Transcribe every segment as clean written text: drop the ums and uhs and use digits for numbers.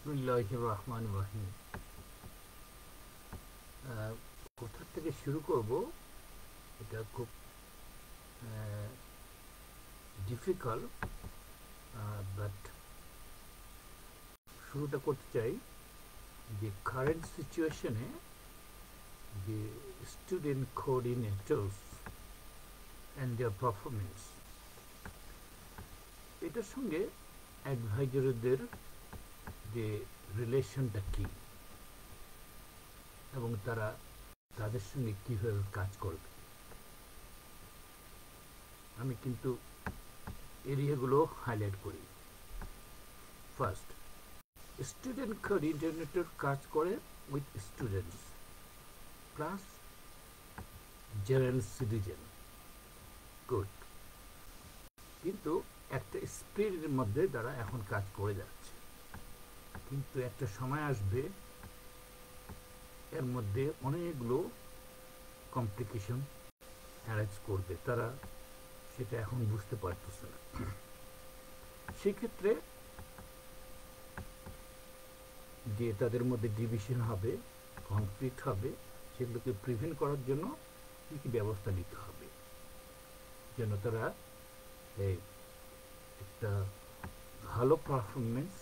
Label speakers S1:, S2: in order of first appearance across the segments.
S1: বিসমিল্লাহির রহমানির রহিম। কোথা থেকে শুরু করব এটা খুব ডিফিকাল্ট, বাট শুরুটা করতে চাই যে কারেন্ট সিচুয়েশনে যে স্টুডেন্ট কোঅর্ডিনেটরস অ্যান্ড দেয়ার পারফরমেন্স, এটার সঙ্গে অ্যাডভাইজারদের যে রিলেশনটা কী এবং তারা তাদের সঙ্গে কীভাবে কাজ করবে। আমি কিন্তু এরিয়াগুলো হাইলাইট করি। ফার্স্ট, স্টুডেন্ট কোঅর্ডিনেটর কাজ করে with students plus general citizen. Good, কিন্তু একটা স্পিরিটের মধ্যে তারা এখন কাজ করে যাচ্ছে, কিন্তু একটা সময় আসবে এর মধ্যে অনেকগুলো কমপ্লিকেশন অ্যারাইজ করবে, তারা সেটা এখন বুঝতে পারতেছে না। সেক্ষেত্রে যে তাদের মধ্যে ডিভিশন হবে, কনফ্লিক্ট হবে, সেগুলোকে প্রিভেন্ট করার জন্য কী কী ব্যবস্থা নিতে হবে যেন তারা এই একটা ভালো পারফরমেন্স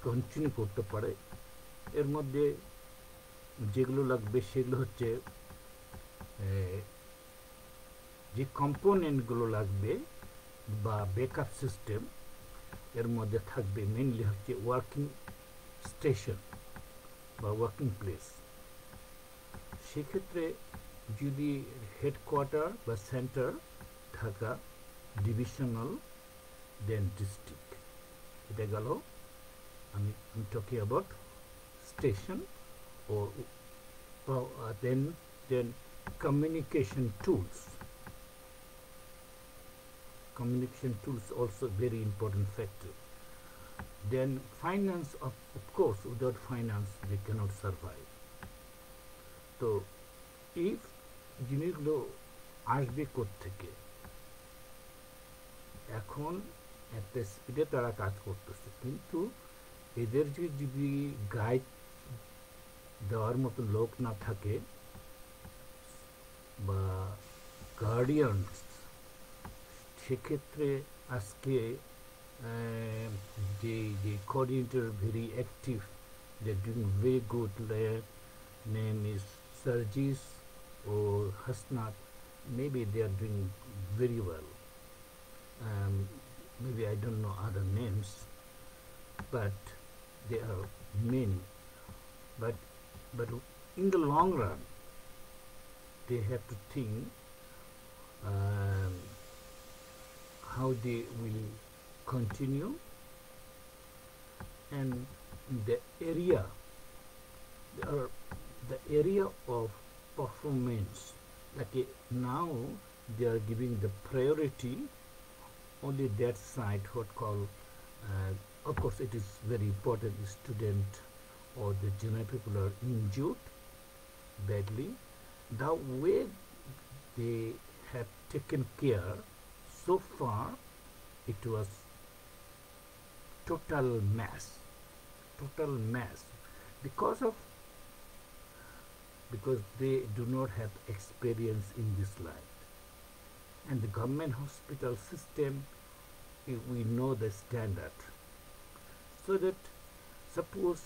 S1: কন্টিনিউ করতে পারে। এর মধ্যে যেগুলো লাগবে সেগুলো হচ্ছে যে কম্পোনেন্টগুলো লাগবে বা ব্যাকআপ সিস্টেম, এর মধ্যে থাকবে মেনলি হচ্ছে ওয়ার্কিং স্টেশন বা ওয়ার্কিং প্লেস। সেক্ষেত্রে যদি হেডকোয়ার্টার বা centre Dhaka, divisional, then district, এটা গেল আমি টকিং অ্যাবাউট স্টেশন ও then communication tools. Communication tools also very important factor. Then finance, of course, without finance they cannot survive. তো এই জিনিসগুলো আসবে কোত্থেকে? এখন একটা স্পিডে তারা কাজ করতেছে, কিন্তু এদের যদি গাইড দেওয়ার মতো লোক না থাকে বা গার্ডিয়ানস, সেক্ষেত্রে আজকে যে coordinator very active, they are doing very good, name is Sarjis ও Hasnat, maybe they are doing very well. Maybe I don't know other names, but they are many. But in the long run, they have to think how they will continue, and the area the area of performance, like now they are giving the priority only that side, what call of course it is very important, the student or the general people are injured badly. The way they have taken care so far, it was total mess because they do not have experience in this line. And the government hospital system, we know the standard. So that suppose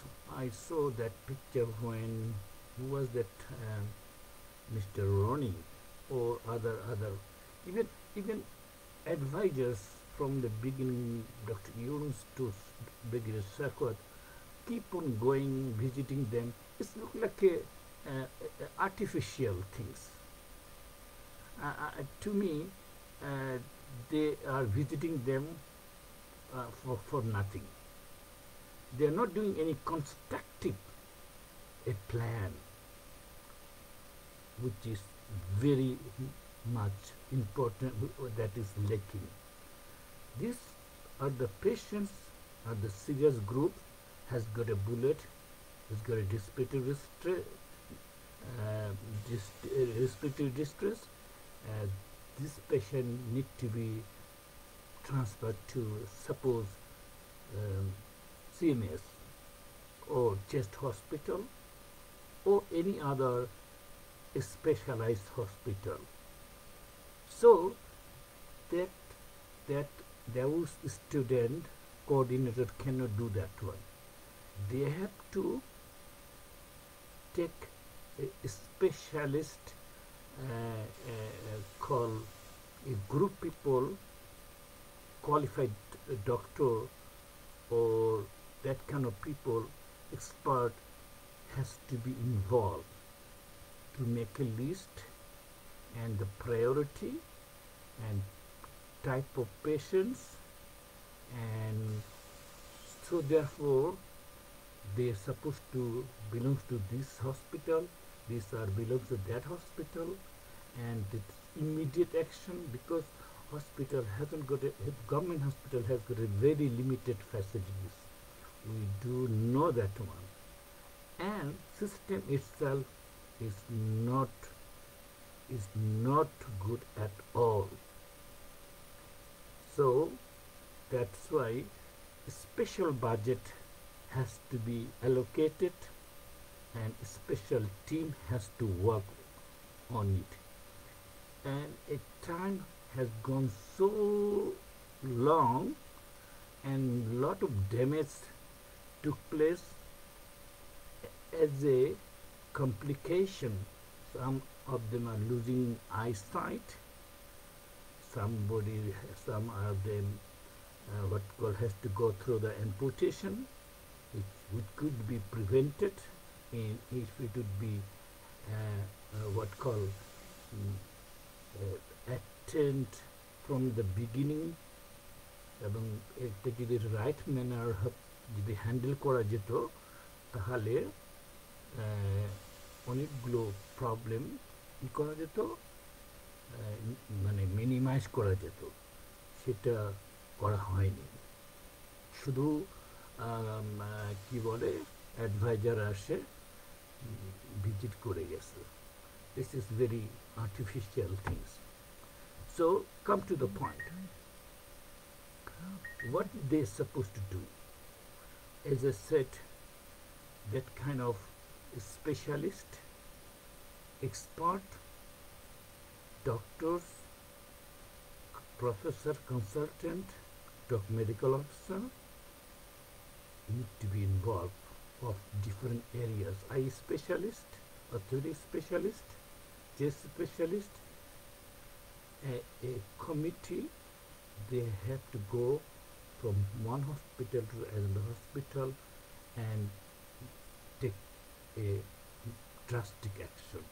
S1: I saw that picture when who was that Mr. Ronnie or other even advisors from the beginning, Dr. Yunus to Brigadier Sarkar, keep on going visiting them. It's look like artificial things. To me, they are visiting them for nothing. They are not doing any constructive a plan, which is very much important, that is lacking. These are the patients, are the serious group, has got a bullet, has got a respiratory distress. This patient need to be transferred to, suppose, CMS or chest hospital or any other specialized hospital. So that that those student coordinator cannot do that one. They have to take a specialist, call a group people, qualified doctor or that kind of people, expert, has to be involved to make a list and the priority and type of patients, and so therefore they are supposed to belong to this hospital, these are belongs to that hospital, and it's immediate action because hospital hasn't got a government hospital has got a very limited facilities. We do know that one, and system itself is not is not good at all. So that's why a special budget has to be allocated and a special team has to work on it. And a time has gone so long and lot of damage took place as a complication. Some of them are losing eyesight, some of them what has to go through the amputation, which could be prevented if it would be what called attend from the beginning, এবং এটা যদি right manner যদি handle করা যেত তাহলে অনেকগুলো problem করা যেত, মানে মিনিমাইজ করা যেত। সেটা করা হয়নি, শুধু কি বলে অ্যাডভাইজার আসে ভিজিট করে গেছে। This is very artificial things. So come to the point. What they supposed to do? As I said, that kind of specialist, expert, doctors, professor, consultant, medical officer need to be involved of different areas. Eye specialist, orthopedic specialist, chest specialist, a committee. They have to go from one hospital to another hospital and take a drastic action.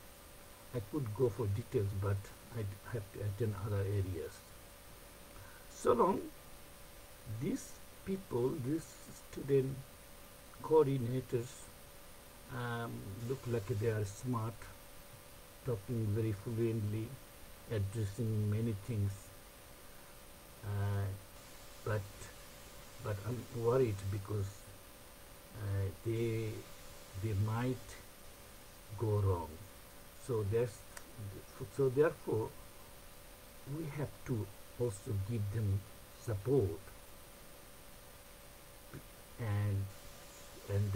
S1: I could go for details, but I have to attend other areas. So long, these people, these student coordinators, look like they are smart, talking very fluently, addressing many things, but I'm worried because they might go wrong. So therefore we have to also give them support, and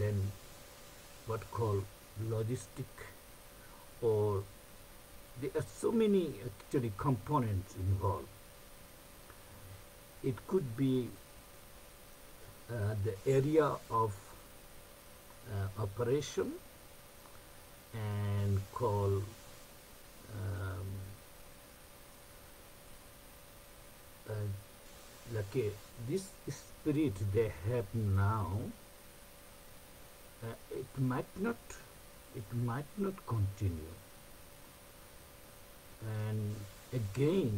S1: then what called logistic, or there are so many actually components involved. It could be the area of operation and call like this spirit they have now, it might not continue, and again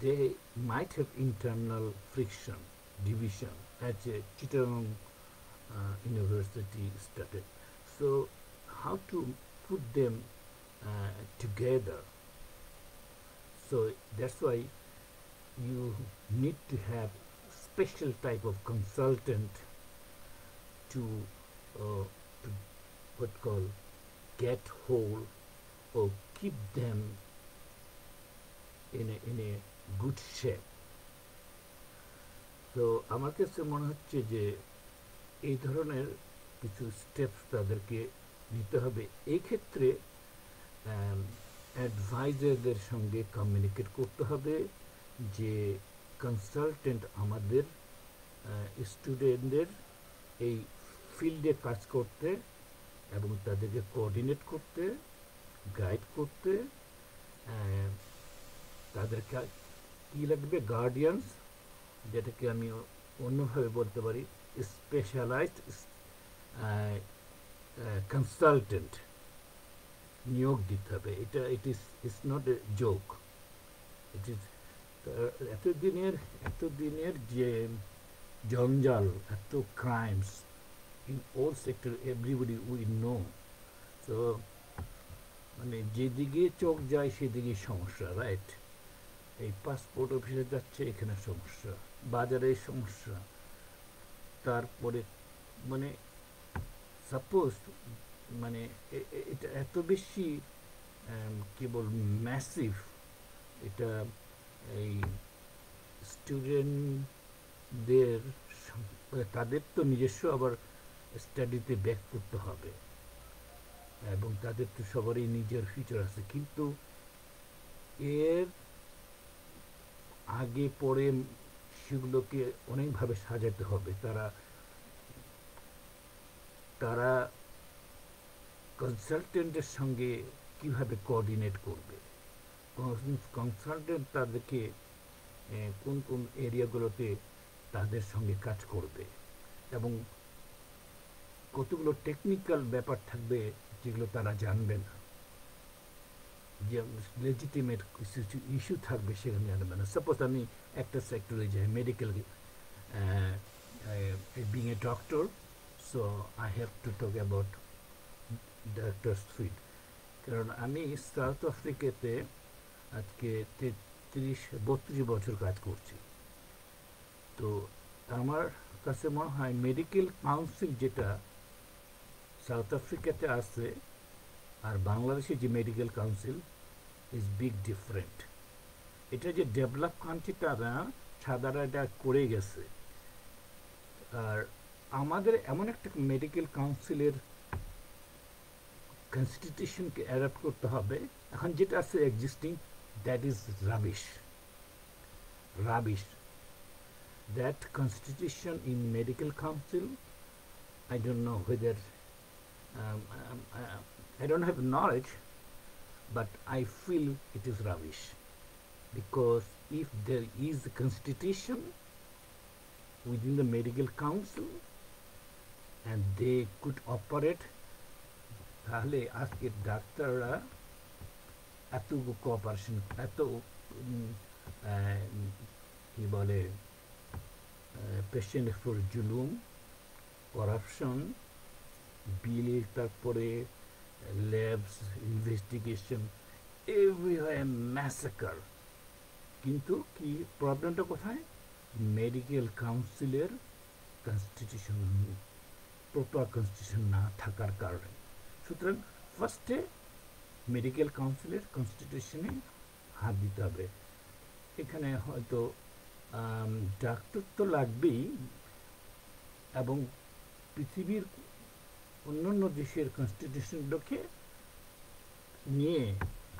S1: they might have internal friction, division, as Chittagong University started. So how to put them together? So that's why you need to have special type of consultant to what call get hold or keep them in a good shape. তো আমার কাছে মনে হচ্ছে যে এই ধরনের কিছু steps তাদেরকে নিতে হবে। এই ক্ষেত্রে অ্যাডভাইজারদের সঙ্গে কমিউনিকেট করতে হবে যে কনসালটেন্ট আমাদের স্টুডেন্টদের এই ফিল্ডে কাজ করতে এবং তাদেরকে কোঅর্ডিনেট করতে, গাইড করতে, তাদেরকে কী লাগবে, গার্ডিয়ানস, যেটাকে আমি অন্যভাবে বলতে পারি স্পেশালাইজড কনসালটেন্ট নিয়োগ দিতে হবে। এটা it's not a joke, it is এতদিনের যে জঞ্জাল, এত crimes in all sector, everybody we know. তো মানে যেদিকে চোখ যায় সেদিকে সমস্যা, রাইট? এই পাসপোর্ট অফিসে যাচ্ছে, এখানে সমস্যা, বাজারে সমস্যা, তারপরে মানে সাপোজ মানে এটা এত বেশি কি বল ম্যাসিভ, এটা এই স্টুডেন্টদের তাদের তো নিজস্ব আবার স্টাডিতে ব্যাক করতে হবে এবং তাদের তো সবারই নিজের ফিউচার আছে, কিন্তু এর আগে পরে সেগুলোকে অনেকভাবে সাজাতে হবে। তারা কনসালটেন্টের সঙ্গে কিভাবে কোঅর্ডিনেট করবে, কনসালটেন্ট তাদেরকে কোন কোন এরিয়াগুলোতে তাদের সঙ্গে কাজ করবে এবং কতগুলো টেকনিক্যাল ব্যাপার থাকবে যেগুলো তারা জানবে না, যে লেজিটিমেট কিছু ইস্যু থাকবে সেখানে জানবে না। সাপোজ আমি একটা সেক্টরে যাই, medical, being a doctor, so I have to talk about doctor's field, কারণ আমি সাউথ আফ্রিকাতে আজকে 32 বছর কাজ করছি। তো আমার কাছে মনে হয় মেডিকেল কাউন্সিল যেটা সাউথ আফ্রিকাতে আছে আর বাংলাদেশে যে medical council is big different. এটা যে ডেভেলপ কান্ট্রিটা না, সাদারা এটা করে গেছে, আর আমাদের এমন একটা মেডিকেল কাউন্সিলের কনস্টিটিউশনকে অ্যাডাপ্ট করতে হবে। এখন যেটা আছে existing, that is rubbish. That constitution in medical council, I don't know whether I don't have knowledge, but I feel it is rubbish, because if there is a constitution within the medical council and they could operate, তাহলে আজকে ডাক্তাররা এত cooperation, এত কি বলে patient for জুলুম, corruption, বিল, তারপরে labs, investigation, everywhere massacre. কিন্তু কি প্রবলেমটা কোথায়? মেডিকেল কাউন্সিলের কনস্টিটিউশন, প্রপার কনস্টিটিউশন না থাকার কারণে। সুতরাং ফার্স্টে মেডিকেল কাউন্সিলের কনস্টিটিউশনে হাত দিতে হবে। এখানে হয়তো ডাক্তার তো লাগবেই, এবং পৃথিবীর অন্যান্য দেশের কনস্টিটিউশনগুলোকে নিয়ে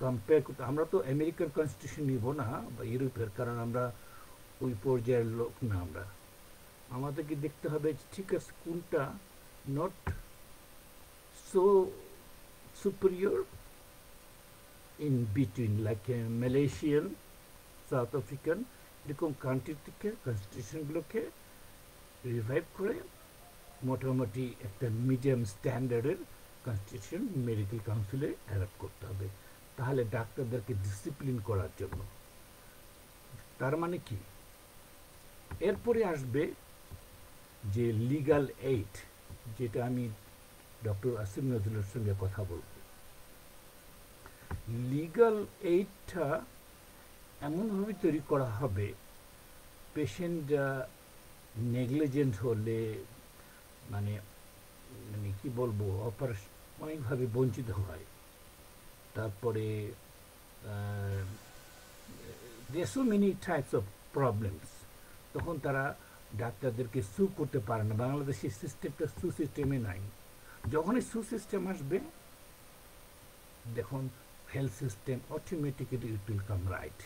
S1: কম্পেয়ার করতে, আমরা তো আমেরিকার কনস্টিটিউশন নিব না বা ইউরোপের, কারণ আমরা ওই পর্যায়ের লোক না। আমাদেরকে দেখতে হবে ঠিক আছে কোনটা not so superior, in between, like Malaysian, south African, এরকম কান্ট্রি থেকে কনস্টিটিউশনগুলোকে রিভাইভ করে মোটামুটি একটা মিডিয়াম স্ট্যান্ডার্ডের কনস্টিটিউশন মেডিকেল কাউন্সিলে অ্যাডাপ্ট করতে হবে, তাহলে ডাক্তারদেরকে ডিসিপ্লিন করার জন্য। তার মানে কি? এরপরে আসবে যে লিগাল এইড, যেটা আমি ডক্টর আসিফ নজরুলের সঙ্গে কথা বলব। লিগাল এইডটা এমনভাবে তৈরি করা হবে, পেশেন্টরা নেগলিজেন্ট হলে, মানে মানে কি বলবো, অপারেশন অনেকভাবে বঞ্চিত হয়, তারপরে there are so many types of problems, তখন তারা ডাক্তারদেরকে সু করতে পারে না। বাংলাদেশের সিস্টেমটা সু সিস্টেমে নাই। যখনই সু সিস্টেম আসবে, দেখুন health system automatically it will come right.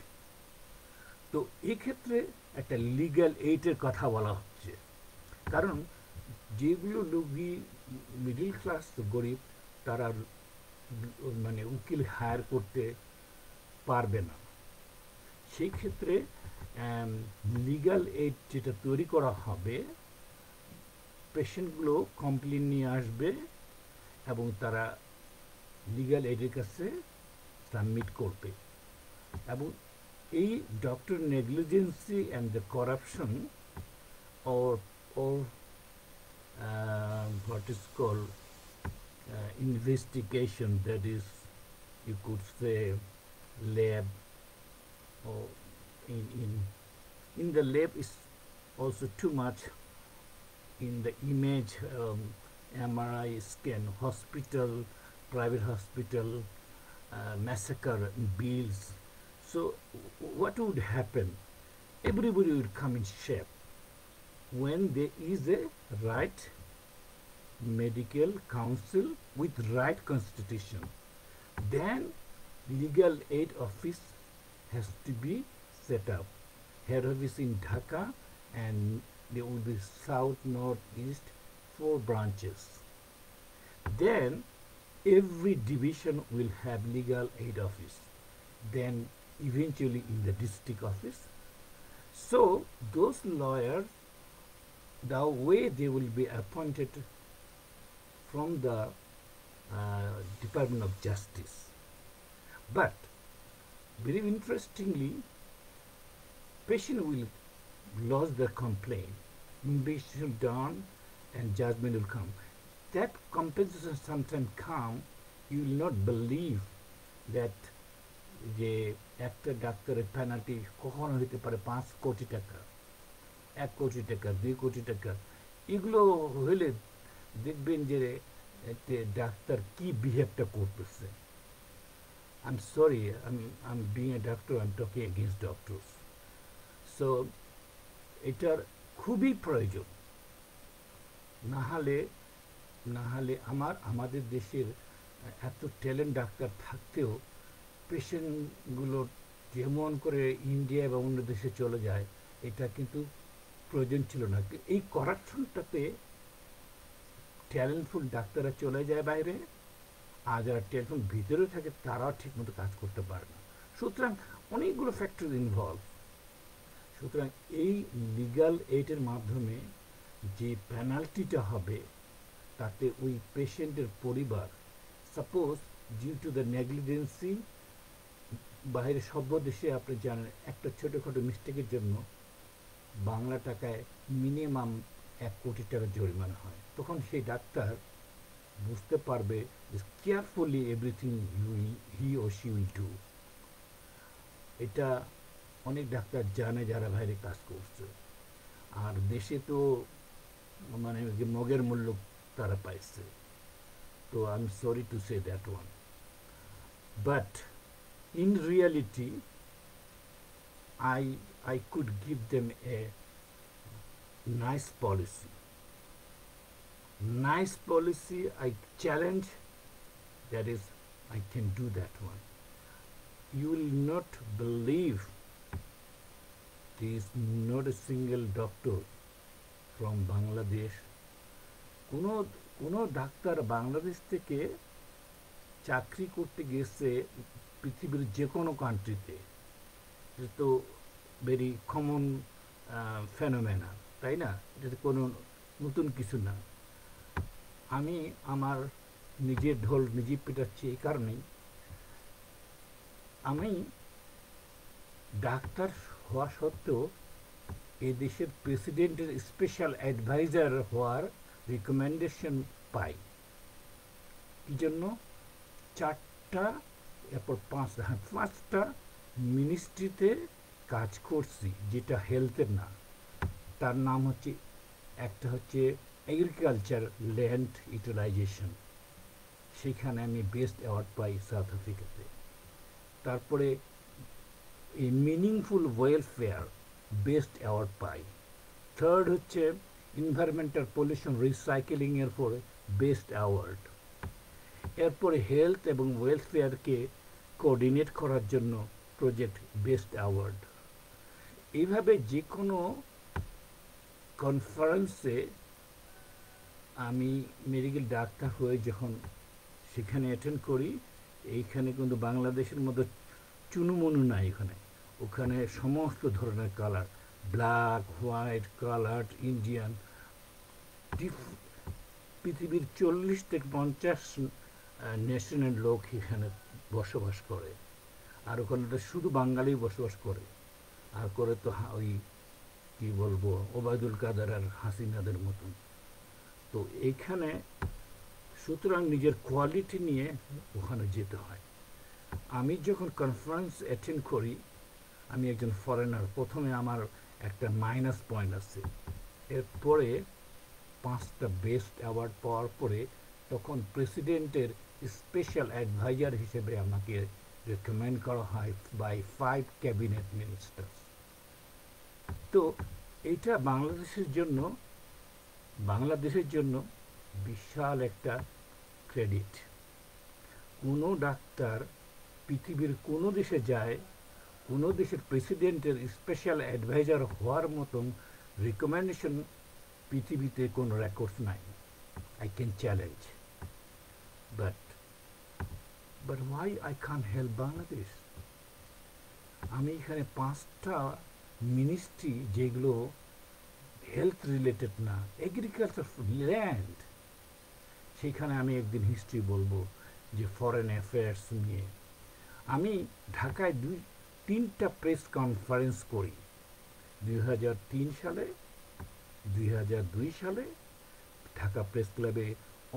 S1: তো এক্ষেত্রে একটা লিগ্যাল এইডের কথা বলা হচ্ছে, কারণ যেগুলো রোগী মিডিল ক্লাস গরিব, তারা মানে উকিল হায়ার করতে পারবে না। সেই ক্ষেত্রে লিগ্যাল এইড যেটা তৈরি করা হবে, পেশেন্টগুলো কমপ্লেন নিয়ে আসবে এবং তারা লিগ্যাল এইডের কাছে সাবমিট করবে। এবং এই doctor negligence and the corruption or what is called investigation, that is, you could say, lab, or in the lab is also too much. In the image, MRI scan, hospital, private hospital, massacre bills. So what would happen? Everybody would come in shape when there is a right medical council with right constitution. Then legal aid office has to be set up. Head office in Dhaka, and there will be south, north, east, 4 branches. Then every division will have legal aid office, then eventually in the district office. So those lawyers, the way they will be appointed from the Department of Justice. But very interestingly, patient will lodge their complaint, investigation done, and judgment will come. That compensation sometimes come, you will not believe that যে একটা ডাক্তারের penalty কখনো হতে পারে 5 কোটি টাকা, 1 কোটি টাকা, 2 কোটি টাকা। এগুলো হলে দেখবেন যে ডাক্তার কি বিহেভটা করতেছে। I'm sorry, I'm being a doctor, I'm talking against doctors. So এটার খুবই প্রয়োজন, না হলে আমাদের দেশের এত ট্যালেন্ট ডাক্তার থাকতেও পেশেন্টগুলো যেমন করে ইন্ডিয়া বা অন্য দেশে চলে যায়, এটা কিন্তু প্রয়োজন ছিল না। এই করাপশনটাতে ট্যালেন্টফুল ডাক্তাররা চলে যায় বাইরে, আর যারা ট্যালেন্টফুল ভিতরে থাকে তারাও ঠিকমতো কাজ করতে পারে না। সুতরাং অনেকগুলো ফ্যাক্টর ইনভলভ। সুতরাং এই লিগ্যাল এইডের মাধ্যমে যে পেনাল্টিটা হবে, তাতে ওই পেশেন্টের পরিবার, suppose due to the negligency, বাইরে সভ্য দেশে আপনি জানেন একটা ছোটোখাটো মিস্টেকের জন্য বাংলা টাকায় মিনিমাম 1 কোটি টাকা জরিমানা হয়। তখন সেই ডাক্তার বুঝতে পারবে কেয়ারফুলি এভরিথিং হি ও শি উইল ডু। এটা অনেক ডাক্তার জানে যারা বাইরে কাজ করছে, আর দেশে তো মানে যে মগের মূল্য তারা পাইছে। তো I am sorry to say that one, but in reality I could give them a nice policy. I challenge, that is, I can do that one. You will not believe there is not a single doctor from Bangladesh. কোনো doctor Bangladesh থেকে চাকরি করতে গেছে পৃথিবীর যে কোনো কান্ট্রিতে, এটা তো ভেরি কমন ফেনোমেনা, তাই না? এটা কোনো নতুন কিছু না। আমি আমার নিজের ঢোল নিজে পেটাচ্ছি এই কারণেই, আমি ডাক্তার হওয়া সত্ত্বেও এই দেশের প্রেসিডেন্টের স্পেশাল অ্যাডভাইজার হওয়ার রিকমেন্ডেশন পাই। কি জন্য? 4টা এরপর 5টা মিনিস্ট্রিতে কাজ করছি যেটা হেলথের না। তার নাম হচ্ছে, একটা হচ্ছে এগ্রিকালচার ল্যান্ড ইউটিলাইজেশন, সেখানে আমি বেস্ট অ্যাওয়ার্ড পাই সাউথ আফ্রিকাতে। তারপরে এই মিনিংফুল ওয়েলফেয়ার বেস্ট অ্যাওয়ার্ড পাই থার্ড হচ্ছে এনভায়রনমেন্টাল পলিউশন রিসাইকেলিং এর পরে বেস্ট অ্যাওয়ার্ড। এরপরে হেলথ এবং ওয়েলফেয়ারকে কোঅর্ডিনেট করার জন্য প্রজেক্ট বেস্ট অ্যাওয়ার্ড। এইভাবে যে কোনো কনফারেন্সে আমি মেডিকেল ডাক্তার হয়ে যখন সেখানে অ্যাটেন্ড করি, এইখানে কিন্তু বাংলাদেশের মতো চুনুমুনু নাই। ওখানে সমস্ত ধরনের colour, black, white, coloured, Indian, পৃথিবীর 40 থেকে 50 নেশনের লোক এখানে বসবাস করে। আর ওখানে তো শুধু বাঙালি বসবাস করে, আর করে তো ওই কি বলবো ওবায়দুল কাদের আর হাসিনাদের মতন। তো এইখানে সুতরাং নিজের কোয়ালিটি নিয়ে ওখানে যেতে হয়। আমি যখন কনফারেন্স অ্যাটেন্ড করি, আমি একজন ফরেনার, প্রথমে আমার একটা মাইনাস পয়েন্ট আছে। এরপরে 5টা বেস্ট অ্যাওয়ার্ড পাওয়ার পরে তখন প্রেসিডেন্টের স্পেশাল অ্যাডভাইজার হিসেবে আমাকে রেকমেন্ড করা হয় বাই 5 ক্যাবিনেট মিনিস্টার্স। তো এইটা বাংলাদেশের জন্য বিশাল একটা ক্রেডিট। কোনো ডাক্তার পৃথিবীর কোনো দেশে যায়, কোনো দেশের প্রেসিডেন্টের স্পেশাল অ্যাডভাইজার হওয়ার মতন রিকমেন্ডেশন পৃথিবীতে কোনো রেকর্ডস নাই। I can challenge. But why I can't help Bangladesh? আমি এখানে 5টা মিনিস্ট্রি যেগুলো হেলথ রিলেটেড না, এগ্রিকালচার, ল্যান্ড, সেখানে আমি একদিন হিস্ট্রি বলবো যে ফরেন অ্যাফেয়ার্স নিয়ে। আমি ঢাকায় 3টা প্রেস কনফারেন্স করি, 2003 সালে, 2002 সালে। ঢাকা প্রেস ক্লাবে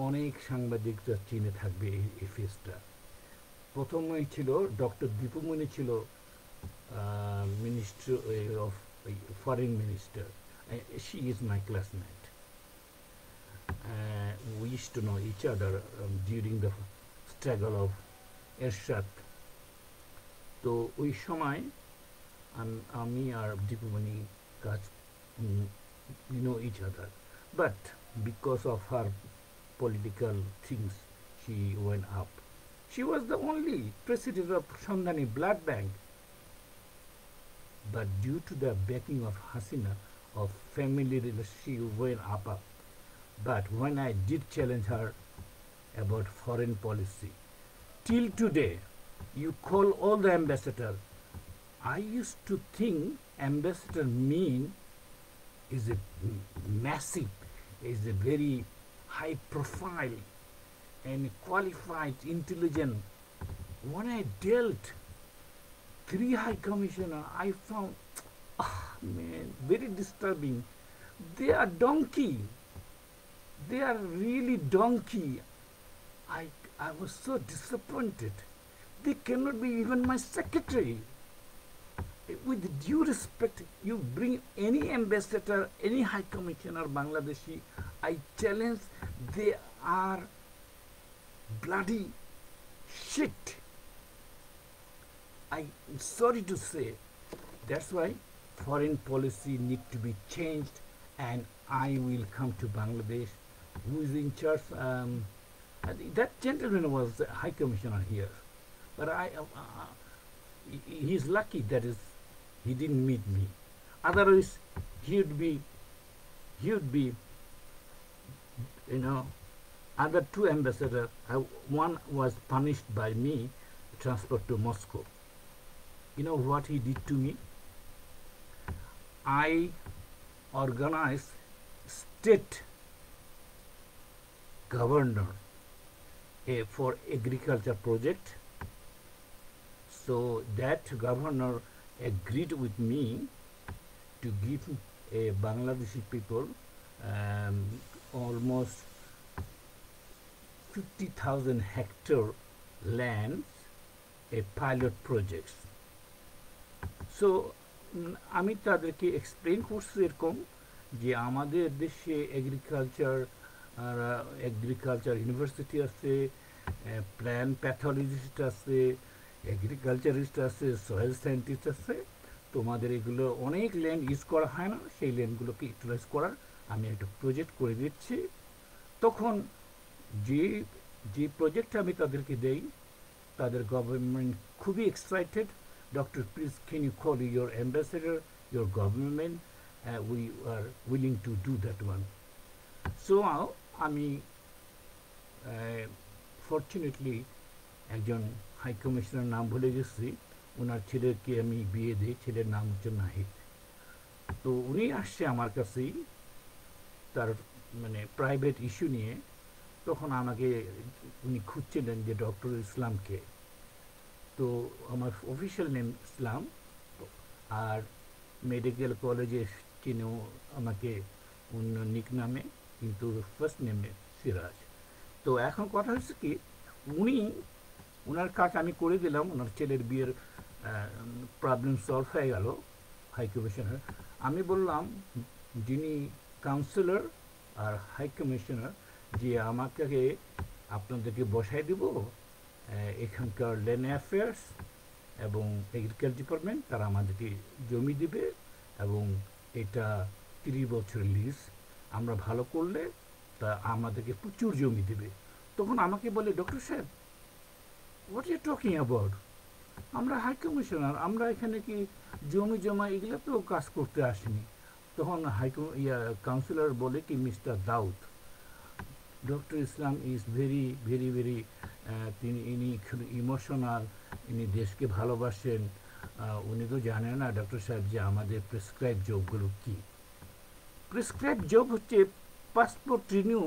S1: অনেক সাংবাদিকরা চিনে থাকবে এই ফেসটা। প্রথমে ছিল ডক্টর দীপুমণি, ছিল minister of foreign minister. She is my classmate. We used to know each other during the struggle of Ershad. তো ওই সময় আমি আর দীপুমণি কাজ know each other, but because of her political things she went up. She was the only president of Shandani Blood Bank, but due to the backing of Hasina, of family relations, she went up. But when I did challenge her about foreign policy, till today, you call all the ambassador. I used to think ambassador is a massive, is a very high profile and qualified, intelligent. When I dealt 3 high commissioner, I found, man, very disturbing. They are donkey. They are really donkey. I was so disappointed. They cannot be even my secretary. With due respect, you bring any ambassador, any high commissioner Bangladeshi, I challenge, they are bloody shit. I'm sorry to say. That's why foreign policy need to be changed, and I will come to Bangladesh. Who is in charge? That gentleman was the high commissioner here, but he's lucky that is he didn't meet me. Otherwise, he would be, other 2 ambassadors. One was punished by me, transferred to Moscow. You know what he did to me? I organized state governor for agriculture project. So that governor agreed with me to give a Bangladeshi people almost 50,000 hectare land, a pilot project. So আমি তাদেরকে explain করছি এরকম যে আমাদের দেশে agriculture university আছে, plant pathologist আছে, agriculturist আছে, সয়েল সায়েন্টিস্ট আছে। তোমাদের এগুলো অনেক ল্যান্ড ইউজ করা হয় না, সেই ল্যান্ডগুলোকে ইউটিলাইজ করার আমি একটা প্রজেক্ট করে দিচ্ছি। তখন যে যে প্রজেক্টটা আমি তাদেরকে দেই, তাদের গভর্নমেন্ট খুবই excited, doctor please can you call your ambassador, your government, we are willing to do that one. So আমি ফর্চুনেটলি একজন হাই কমিশনার নাম ভুলে গেছি, ওনার ছেলেকে আমি বিয়ে দিই, ছেলের নাম হচ্ছে নাহিদ। তো উনি আসছে আমার কাছেই তার মানে প্রাইভেট ইস্যু নিয়ে। তখন আমাকে উনি খুঁজছিলেন যে ডক্টর ইসলামকে। তো আমার অফিসিয়াল নেম ইসলাম, আর মেডিকেল কলেজে চিনেও আমাকে অন্য নিক নামে, কিন্তু ফার্স্ট নেমে সিরাজ। তো এখন কথা হচ্ছে কি, উনি ওনার কাজ আমি করে দিলাম, ওনার ছেলের বিয়ের প্রবলেম সলভ হয়ে গেল হাই কমিশনার। আমি বললাম যিনি কাউন্সিলর আর হাই কমিশনার, যে আমাকে আপনাদেরকে বসাই দিব এখানকার ল্যান্ড অ্যাফেয়ার্স এবং এগ্রিকালচার ডিপার্টমেন্ট, তারা আমাদেরকে জমি দিবে এবং এটা 30 বছর লিজ, আমরা ভালো করলে তা আমাদেরকে প্রচুর জমি দেবে। তখন আমাকে বলে, ডক্টর সাহেব হোয়াট ইউ টকিং অ্যাবাউট, আমরা হাই কমিশনার, আমরা এখানে কি জমি জমা এগুলো তো কাজ করতে আসিনি। তখন কাউন্সিলর বলে কি, mister Daud, doctor Islam is very very very, ইনি ইমোশনাল, ইনি দেশকে ভালোবাসেন, উনি তো জানেন না ডক্টর সাহেব যে আমাদের প্রেসক্রাইব জবগুলো কী। প্রেসক্রাইব জব হচ্ছে পাসপোর্ট রিনিউ,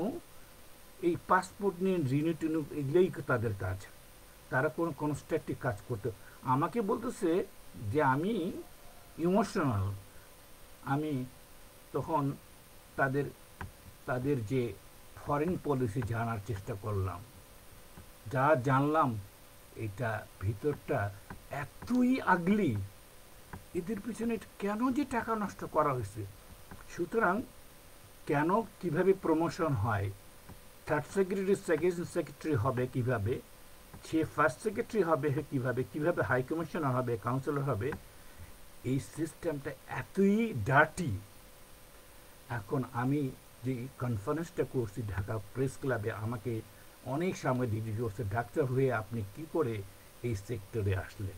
S1: এই পাসপোর্ট নিয়ে রিনিউ টিনিউ এগুলোই তাদের কাজ, তারা কোনো কনস্ট্রাকটিভ কাজ করতে। আমাকে বলতেছে যে আমি ইমোশনাল। আমি তখন তাদের তাদের যে ফরেন পলিসি জানার চেষ্টা করলাম, যা জানলাম এটা ভিতরটা এতই আগলি, এদের পিছনে কেন যে টাকা নষ্ট করা হয়েছে। সুতরাং কেন কিভাবে প্রমোশন হয়, থার্ড সেক্রেটারি সেকেন্ড সেক্রেটারি হবে কিভাবে, সে ফার্স্ট সেক্রেটারি হবে কিভাবে, কিভাবে হাই কমিশনার হবে, কাউন্সিলর হবে, এই সিস্টেমটা এতই ডার্টি। এখন আমি যে কনফারেন্সটা করছি ঢাকা প্রেস ক্লাবে, আমাকে অনেক সময় দিদি করছে, ডাক্তার হয়ে আপনি কি করে এই সেক্টরে আসলেন।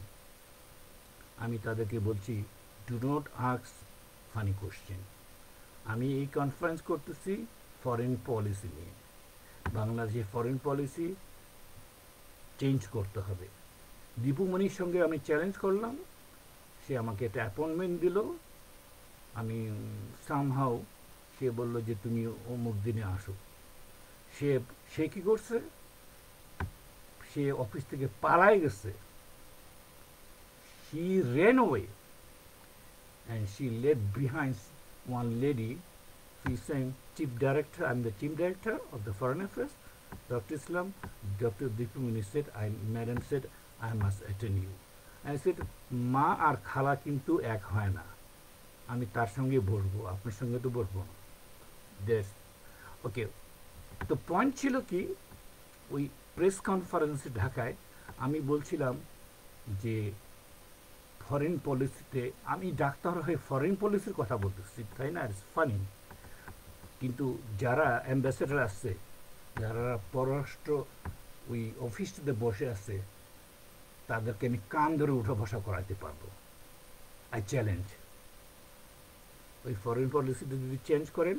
S1: আমি তাদেরকে বলছি, do not ask funny question. আমি এই কনফারেন্স করতেছি ফরেন পলিসি নিয়ে, বাংলাদেশের ফরেন পলিসি চেঞ্জ করতে হবে। দীপুমণির সঙ্গে আমি চ্যালেঞ্জ করলাম, সে আমাকে একটা অ্যাপয়েন্টমেন্ট দিল। আমি সামহাও, সে বলল যে তুমি অমুক দিনে আসো। সে কি করছে, সে অফিস থেকে পালাই গেছে। She ran away and she left behind one lady. She saying, Chief Director, I'm the Chief Director of the Foreign Affairs, Dr. Islam. Dr. Dipumuni said, Madam said, I must attend you. I said, মা আর খালা কিন্তু এক হয় না, আমি তার সঙ্গে বসবো, আপনার সঙ্গে তো বসবো না। ওকে, তো পয়েন্ট ছিল কি, ওই প্রেস কনফারেন্সে ঢাকায় আমি বলছিলাম যে ফরেন পলিসিতে, আমি ডাক্তার হয়ে ফরেন পলিসির কথা বলতেছি, তাই না, ইটস ফানি। কিন্তু যারা অ্যাম্বাসেডার আছে, যারা পররাষ্ট্র ওই অফিসটাতে বসে আছে, তাদেরকে আমি কান ধরে উঠা বসা করাতে পারবো। আই চ্যালেঞ্জ, ওই ফরেন পলিসিটা যদি চেঞ্জ করেন,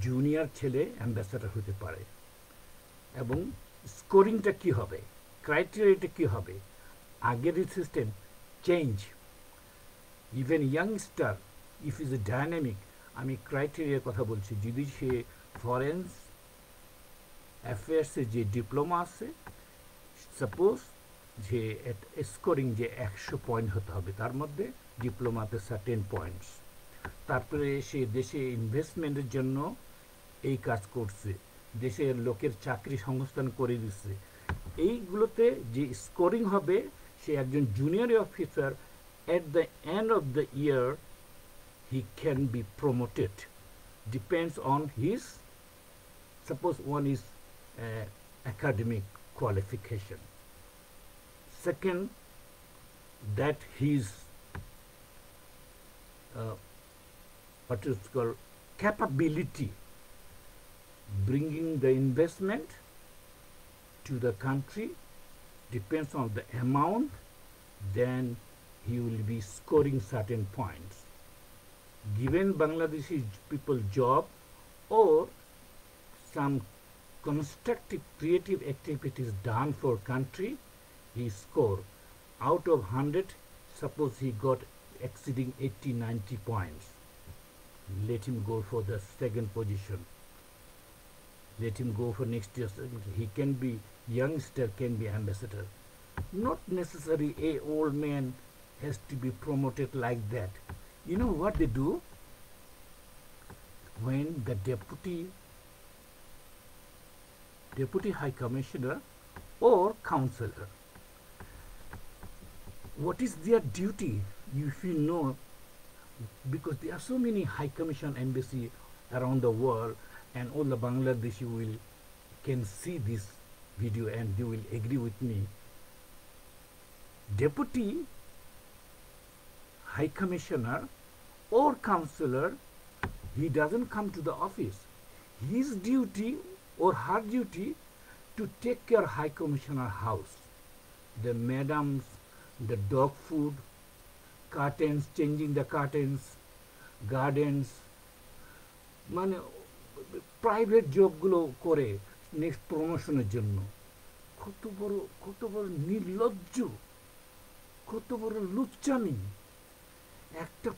S1: জুনিয়র ছেলে অ্যাম্বাসেডার হতে পারে। এবং স্কোরিংটা কী হবে, ক্রাইটেরিয়াটা কী হবে, আগের system change. Even youngster if is a dynamic, আমি ক্রাইটেরিয়ার কথা বলছি, যদি সে ফরেন অ্যাফেয়ার্সে যে ডিপ্লোমা আছে, সাপোজ যে স্কোরিং যে 100 পয়েন্ট হতে হবে, তার মধ্যে ডিপ্লোমাতে সার্টেন পয়েন্টস, তারপরে সে দেশে ইনভেস্টমেন্টের জন্য এই কাজ করছে, দেশের লোকের চাকরি সংস্থান করে দিচ্ছে, এইগুলোতে যে স্কোরিং হবে, সে একজন junior officer, at the end of the year he can be promoted, depends on his, suppose one is academic qualification, second that his uh, what is called capability, bringing the investment to the country depends on the amount, then he will be scoring certain points. Given Bangladeshi people job or some constructive creative activities done for country, he score out of 100, suppose he got exceeding 80-90 points, let him go for the second position, let him go for next year. He can be youngster, can be ambassador, not necessarily a old man has to be promoted like that. You know what they do? When the deputy high commissioner or counselor, what is their duty? If you know, because there are so many high commission embassy around the world, and all the Bangladeshi can see this video and they will agree with me. Deputy high commissioner or counselor, he doesn't come to the office. His duty or her duty to take care of high commissioner house, the madams, the dog food, curtains, changing the curtains, gardens, মানে private জবগুলো করে next প্রমোশনের জন্য। কত বড় নির্লজ্জ, কত বড় লুচ্চামি। একটা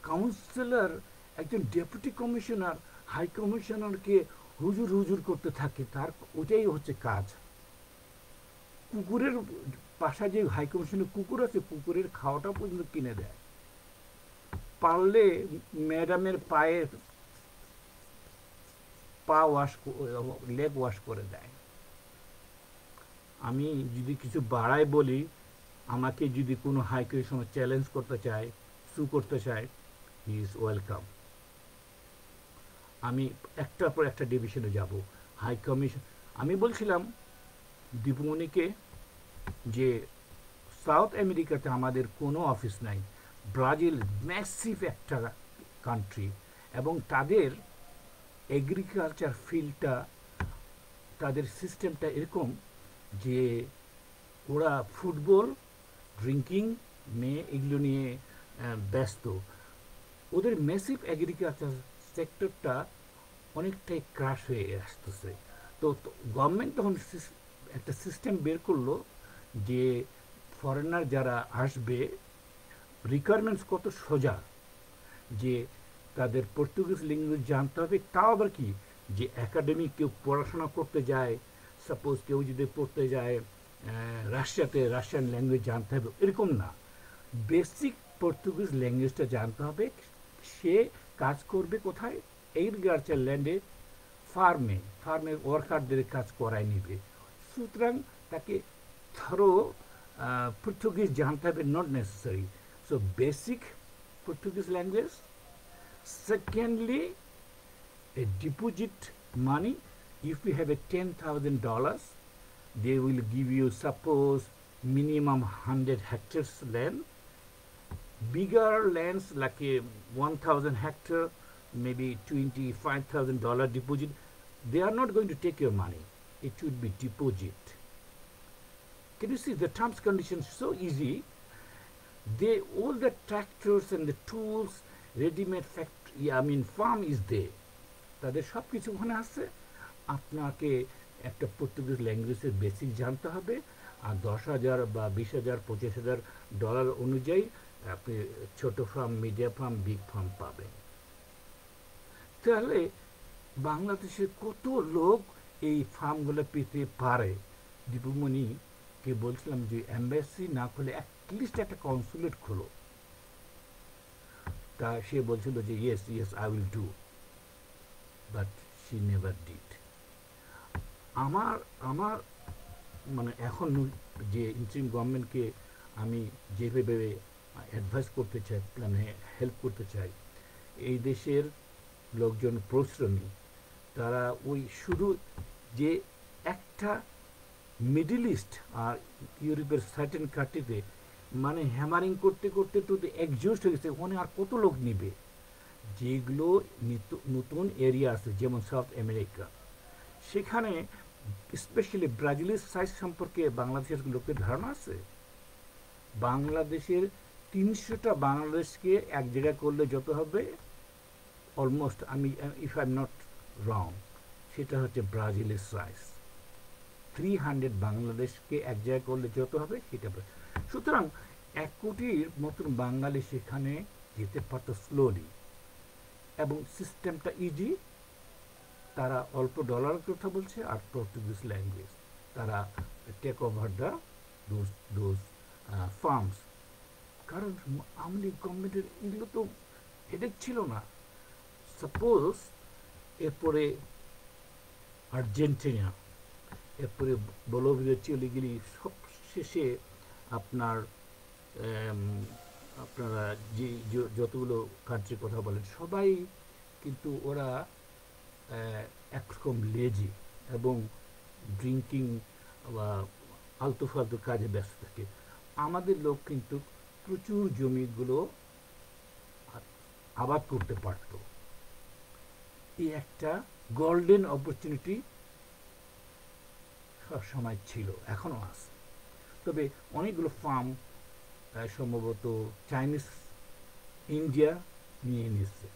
S1: কাউন্সিলর, একজন ডেপুটি কমিশনার হাই কমিশনারকে হুজুর করতে থাকে, তার ওটাই হচ্ছে কাজ। কুকুরের বাসায় যে হাই কমিশনের কুকুর আছে, কুকুরের খাওয়াটা পর্যন্ত কিনে দেয়। পারলে ম্যাডামের পায়ের লেগ ওয়াশ করে দেয়। আমি যদি কিছু বাড়াই বলি, আমাকে যদি কোনো হাই কমিশনার চ্যালেঞ্জ করতে চায়, সু করতে চায়, হি ইজ ওয়েলকাম। আমি একটার পর একটা ডিভিশনে যাব। হাই কমিশন, আমি বলছিলাম দীপুমণিকে যে সাউথ আমেরিকাতে আমাদের কোনো অফিস নাই। ব্রাজিল ম্যাসিভ একটা কান্ট্রি, এবং তাদের এগ্রিকালচার ফিল্ডটা, তাদের সিস্টেমটা এরকম যে ওরা ফুটবল, ড্রিঙ্কিং, মেয়ে এগুলো নিয়ে ব্যস্ত। ওদের ম্যাসিভ এগ্রিকালচার সেক্টরটা অনেকটাই ক্রাশ হয়ে আসতেছে। তো গভর্নমেন্ট তখন একটা সিস্টেম বের করলো যে ফরেনার যারা আসবে, রিকোয়ারমেন্টস কত সোজা, যে তাদের পর্তুগিজ ল্যাঙ্গুয়েজ জানতে হবে। তাও আবার কি, যে একাডেমিক কেউ পড়াশোনা করতে যায়, সাপোজ কেউ যদি পড়তে যায় রাশিয়াতে, রাশিয়ান ল্যাঙ্গুয়েজ জানতে হবে, এরকম না। বেসিক পর্তুগিজ ল্যাঙ্গুয়েজটা জানতে হবে। সে কাজ করবে কোথায়? এগ্রিকালচার ল্যান্ডে, ফার্মে ওয়ার্কারদের কাজ করায় নিবে। সুতরাং তাকে থরো পর্তুগিজ জানতে হবে, not necessary. So basic Portuguese language. Secondly, a deposit money. If you have a $10,000, they will give you, suppose, minimum 100 hectares land. Bigger lands like a 1,000 hectare, maybe $25,000 deposit. They are not going to take your money. It should be deposit. Can you see the terms conditions? So easy. All the tractors and the tools, ready-made factory, farm is there. তাদের সব কিছু ওখানে আছে। আপনাকে একটা Portuguese ল্যাঙ্গুয়েজের basic জানতে হবে, আর 10,000 বা 20,000 $25,000 অনুযায়ী আপনি ছোট farm, medium farm, big farm পাবেন। তাহলে বাংলাদেশের কত লোক এই ফার্মগুলো পেতে পারে? দীপুমণিকে বলছিলাম যে এম্বাসি না খুলে অ্যাটলিস্ট একটা কনসুলেট খোলো। তা সে বলছিল যে yes I will do, but she never did. আমার মানে এখন যে ইন্টারিম গভর্নমেন্টকে আমি যেভাবে অ্যাডভাইস করতে চাই, মানে হেল্প করতে চাই, এই দেশের লোকজন পরিশ্রমী, তারা ওই শুধু যে একটা মিডল ইস্ট আর ইউরোপের সার্টেন কান্ট্রিতে মানে হ্যামারিং করতে করতে তো এক্সজস্ট হয়ে গেছে, ওখানে আর কত লোক নিবে? যেগুলো নতুন এরিয়া আছে যেমন সাউথ আমেরিকা, সেখানে স্পেশালি ব্রাজিলের সাইজ সম্পর্কে বাংলাদেশের লোকের ধারণা আছে? বাংলাদেশের 300টা বাংলাদেশকে এক জায়গায় করলে যত হবে অলমোস্ট, আমি if I am not wrong, সেটা হচ্ছে ব্রাজিলের সাইজ। 300 বাংলাদেশকে এক জায়গায় করলে যত হবে সেটা। সুতরাং 1 কোটির মতন বাঙালি সেখানে যেতে পারত স্লোলি, এবং সিস্টেমটা ইজি। তারা অল্প ডলারের কথা বলছে আর পর্তুগিজ ল্যাঙ্গুয়েজ, তারা take over the those firms. কারণ আওয়ামী লীগ গভর্নমেন্টের এগুলো তো হেডেক ছিল না। সাপোজ এরপরে আর্জেন্টিনা, এরপরে বলোভিয়া চলে গেলি, সব শেষে আপনার আপনারা যে যতগুলো কান্ট্রির কথা বলেন সবাই কিন্তু ওরা একরকম লেজি এবং ড্রিঙ্কিং বা আলতু ফালতু কাজে ব্যস্ত থাকে। আমাদের লোক কিন্তু প্রচুর জমিগুলো আবাদ করতে পারত। এই একটা গোল্ডেন অপরচুনিটি সব সময় ছিল, এখনো আছে। তবে অনেকগুলো ফার্ম সম্ভবত চাইনিজ ইন্ডিয়া নিয়ে নিচ্ছে।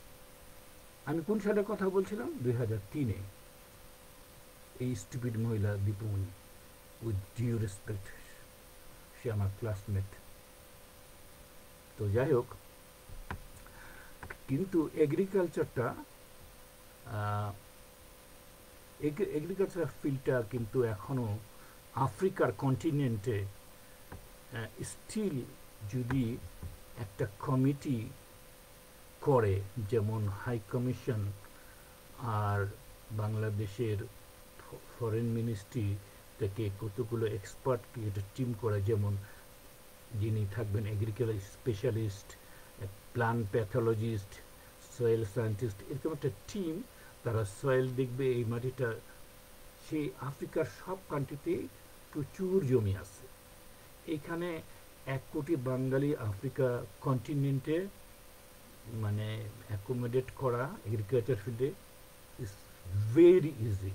S1: আমি কোন সালের কথা বলছিলাম? 2003-এ। এই স্টুপিড মহিলা দীপুমণি, উইথ ডিউ রেসপেক্ট, সে আমার ক্লাসমেট। তো যাই হোক, কিন্তু এগ্রিকালচারটা এগ্রিকালচার ফিল্ডটা কিন্তু এখনও আফ্রিকার কন্টিনেন্টে স্টিল যদি একটা কমিটি করে, যেমন হাই কমিশন আর বাংলাদেশের ফরেন মিনিস্ট্রি থেকে কতগুলো এক্সপার্টকে একটা টিম করে, যেমন যিনি থাকবেন agriculture specialist, plant pathologist, soil scientist, এরকম একটা টিম। তারা সয়েল দেখবে, এই মাটিটা, সেই আফ্রিকার সব কান্ট্রিতে প্রচুর জমি আছে। এখানে 1 কোটি বাঙালি আফ্রিকা কন্টিনেন্টে মানে অ্যাকোমোডেট করা এগ্রিকালচার ফিল্ডে is very easy.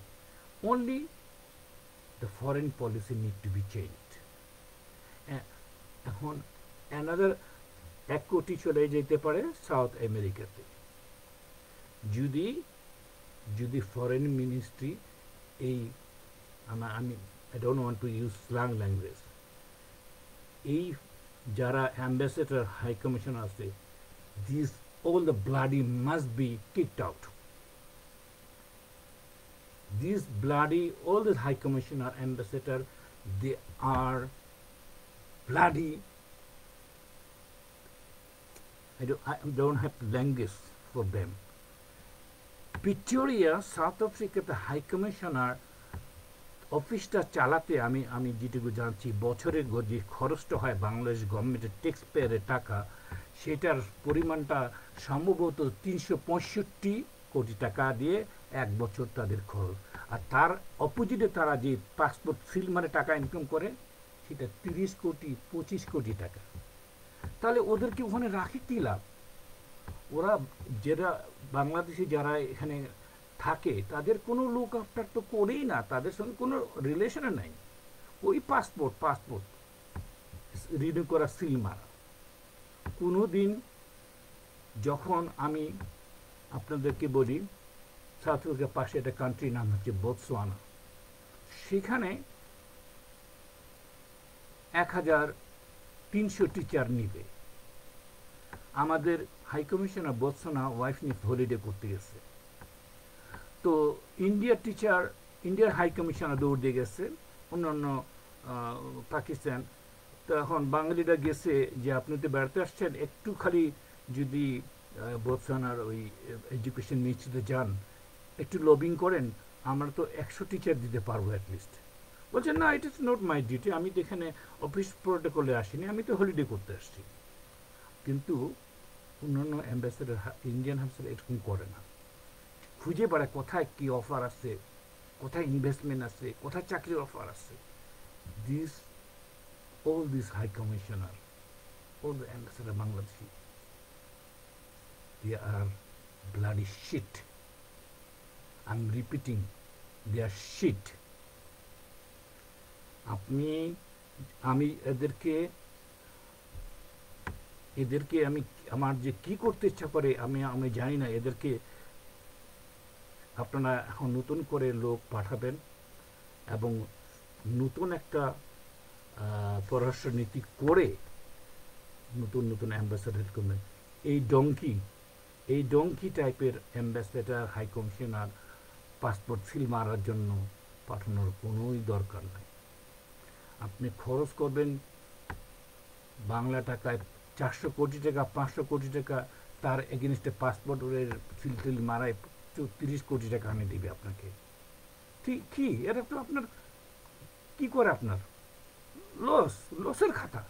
S1: Only the foreign policy need to be changed. এখন অ্যানাদার 1 কোটি চলে যেতে পারে সাউথ আমেরিকাতে, যদি যদি ফরেন মিনিস্ট্রি এই আমি I don't want to use slang language, এই যারা অ্যাম্বাসেডর হাই কমিশন আছে, this all the bloody must be kicked out. These bloody, all the high commissioner, ambassador, they are bloody. I don't have language for them. Pretoria, South Africa, the high commissioner অফিসটা চালাতে আমি যেটুকু জানছি, বছরের যে খরচটা হয় বাংলাদেশ গভর্নমেন্টের ট্যাক্স পেয়ারের টাকা, সেটার পরিমাণটা সম্ভবত 365 কোটি টাকা দিয়ে 1 বছর তাদের খরচ। আর তার অপোজিটে তারা যে পাসপোর্ট সিল মানে টাকা ইনকাম করে, সেটা 30 কোটি 25 কোটি টাকা। তাহলে ওদেরকে ওখানে রাখে কী লাভ? ওরা যারা বাংলাদেশি যারা এখানে থাকে, তাদের কোনো লুক আফটার তো করেই না, তাদের সঙ্গে কোনো রিলেশনে নাই। ওই পাসপোর্ট রিনিউ করা, সিল মারা। কোনো দিন যখন আমি আপনাদেরকে বলি, সাউথ আফ্রিকার পাশে একটা কান্ট্রির নাম হচ্ছে বোতসোয়ানা, সেখানে 1300 টিচার নিবে। আমাদের হাই কমিশনার বোতসোয়ানা ওয়াইফ নিয়ে হলিডে করতে গেছে, তো ইন্ডিয়ার হাই কমিশনার দৌড় দিয়ে গেছে, অন্যান্য পাকিস্তান। তো এখন বাঙালিরা গেছে যে আপনি তো বেড়াতে আসছেন, একটু খালি যদি বোতসোয়ানার ওই এডুকেশন মিনিস্ট্রিতে যান, একটু লবিং করেন, আমরা তো 100 টিচার দিতে পারবো অ্যাটলিস্ট। বলছেন না, it is not my duty, আমি তো এখানে অফিস প্রোটোকলে আসিনি, আমি তো হলিডে করতে আসছি। কিন্তু অন্যান্য অ্যাম্বাসেডার, ইন্ডিয়ান অ্যাম্বাসেডার এরকম করে না, খুঁজে বেড়ায় কোথায় কী অফার আছে, কোথায় ইনভেস্টমেন্ট আছে, কোথায় চাকরির অফার আছে। all these high commissioner all the ambassador Bangladeshi, they are bloody shit. I'm repeating, they are shit. আমি এদেরকে আমি আমার যে কি করতে ইচ্ছা করে আমি জানি না। এদেরকে আপনারা এখন নতুন করে লোক পাঠাবেন এবং নতুন একটা পররাষ্ট্র নীতি করে নতুন নতুন অ্যাম্বাসেডর করবেন। এই ডঙ্কি টাইপের ambassador high commissioner passport seal মারার জন্য পাঠানোর কোনোই দরকার নাই। আপনি খরচ করবেন বাংলা টাকায় 400 কোটি টাকা 500 কোটি টাকা, তার এগেনস্টে পাসপোর্টের সিল টিল মারায় 30 কোটি টাকা আনে দিবে আপনাকে। ঠিক কি এটা তো আপনার কি করে আপনার লসের খাতা।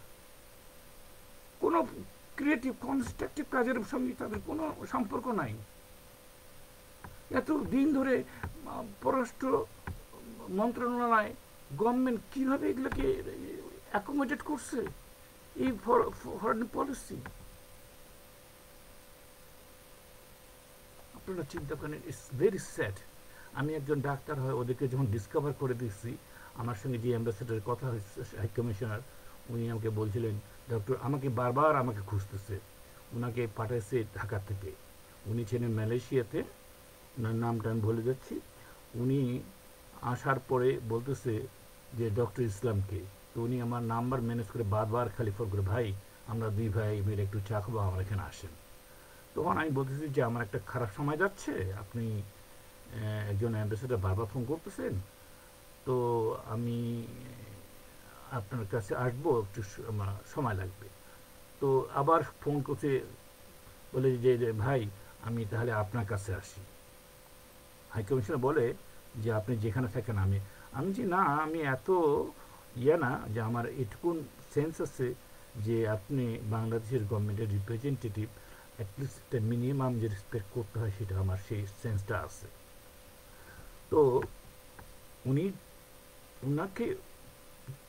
S1: কোনো ক্রিয়েটিভ কনস্ট্রাকটিভ কাজের সঙ্গে তাদের কোনো সম্পর্ক নাই। এত দিন ধরে পররাষ্ট্র মন্ত্রণালয় গভর্নমেন্ট কীভাবে এগুলোকে অ্যাকোমোডেট করছে এই ফরেন পলিসি, আপনারা চিন্তা করেন। It's very sad. আমি একজন ডাক্তার হয় ওদেরকে যখন ডিসকভার করে দিচ্ছি, আমার সঙ্গে যে অ্যাম্বাসেডারের কথা হয়েছে হাই কমিশনার, উনি আমাকে বলছিলেন ডক্টর আমাকে বারবার আমাকে খুঁজতেছে। ওনাকে পাঠাইছে ঢাকা থেকে, উনি ছিলেন মালয়েশিয়াতে, ওনার নামটা আমি ভুলে যাচ্ছি। উনি আসার পরে বলতেছে যে ডক্টর ইসলামকে, তো উনি আমার নাম্বার ম্যানেজ করে বারবার খালি ফোন করে, ভাই আমরা দুই ভাই মিলে একটু চা খাবো, আমার এখানে আসেন। তখন আমি বলতেছি যে আমার একটা খারাপ সময় যাচ্ছে, আপনি একজন অ্যাম্বাসেডার বারবার ফোন করতেছেন, তো আমি আপনার কাছে আসবো, একটু সময় লাগবে। তো আবার ফোন করতে বলে যে ভাই আমি তাহলে আপনার কাছে আসি। হাই কমিশনার বলে যে আপনি যেখানে থাকেন আমি যে না, আমি এত না যে আমার এটুকুন সেন্স আছে যে আপনি বাংলাদেশের গভর্নমেন্টের রিপ্রেজেন্টেটিভ, অ্যাটলিস্ট একটা মিনিমাম যে রেসপেক্ট করতে হয় সেটা আমার সেই সেন্সটা আছে। তো ওনাকে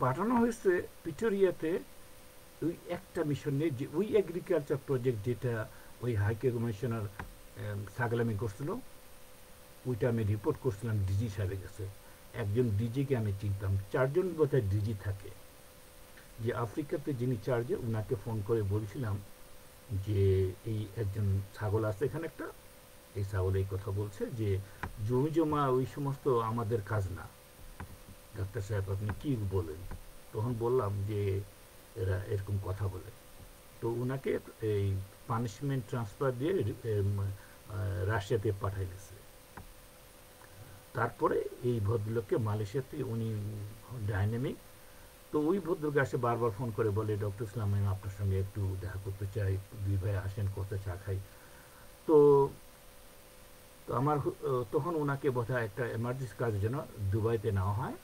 S1: পাঠানো হয়েছে পিটোরিয়াতে ওই একটা মিশন নিয়ে, যে ওই এগ্রিকালচার প্রজেক্ট যেটা ওই হাই কমিশনার সাগলামি করছিল, ওইটা আমি রিপোর্ট করছিলাম ডিজি সাহেবের কাছে। একজন ডিজিকে আমি চিনতাম, 4 জন বোধহয় ডিজি থাকে, যে আফ্রিকাতে যিনি চার্জে, ওনাকে ফোন করে বলছিলাম যে এই একজন ছাগল আছে এখানে একটা, এই ছাগল এই কথা বলছে যে জমি জমা ওই সমস্ত আমাদের কাজ না, ডাক্তার সাহেব আপনি কি বলেন। তখন বললাম যে এরা এরকম কথা বলে। তো ওনাকে এই পানিশমেন্ট ট্রান্সফার দিয়ে রাশিয়াতে পাঠাই দিয়েছে। তারপরে এই ভদ্রলোককে মালয়েশিয়াতে, উনি ডাইনামিক, তো ওই ভদ্রলোক আসে বারবার ফোন করে বলে ডক্টর ইসলাম আমি আপনার সঙ্গে একটু দেখা করতে চাই, দুই ভাই আসেন কথা চা খাই। তো আমার তখন ওনাকে বোধহয় একটা এমার্জেন্সি কাজের জন্য দুবাইতে নেওয়া হয়,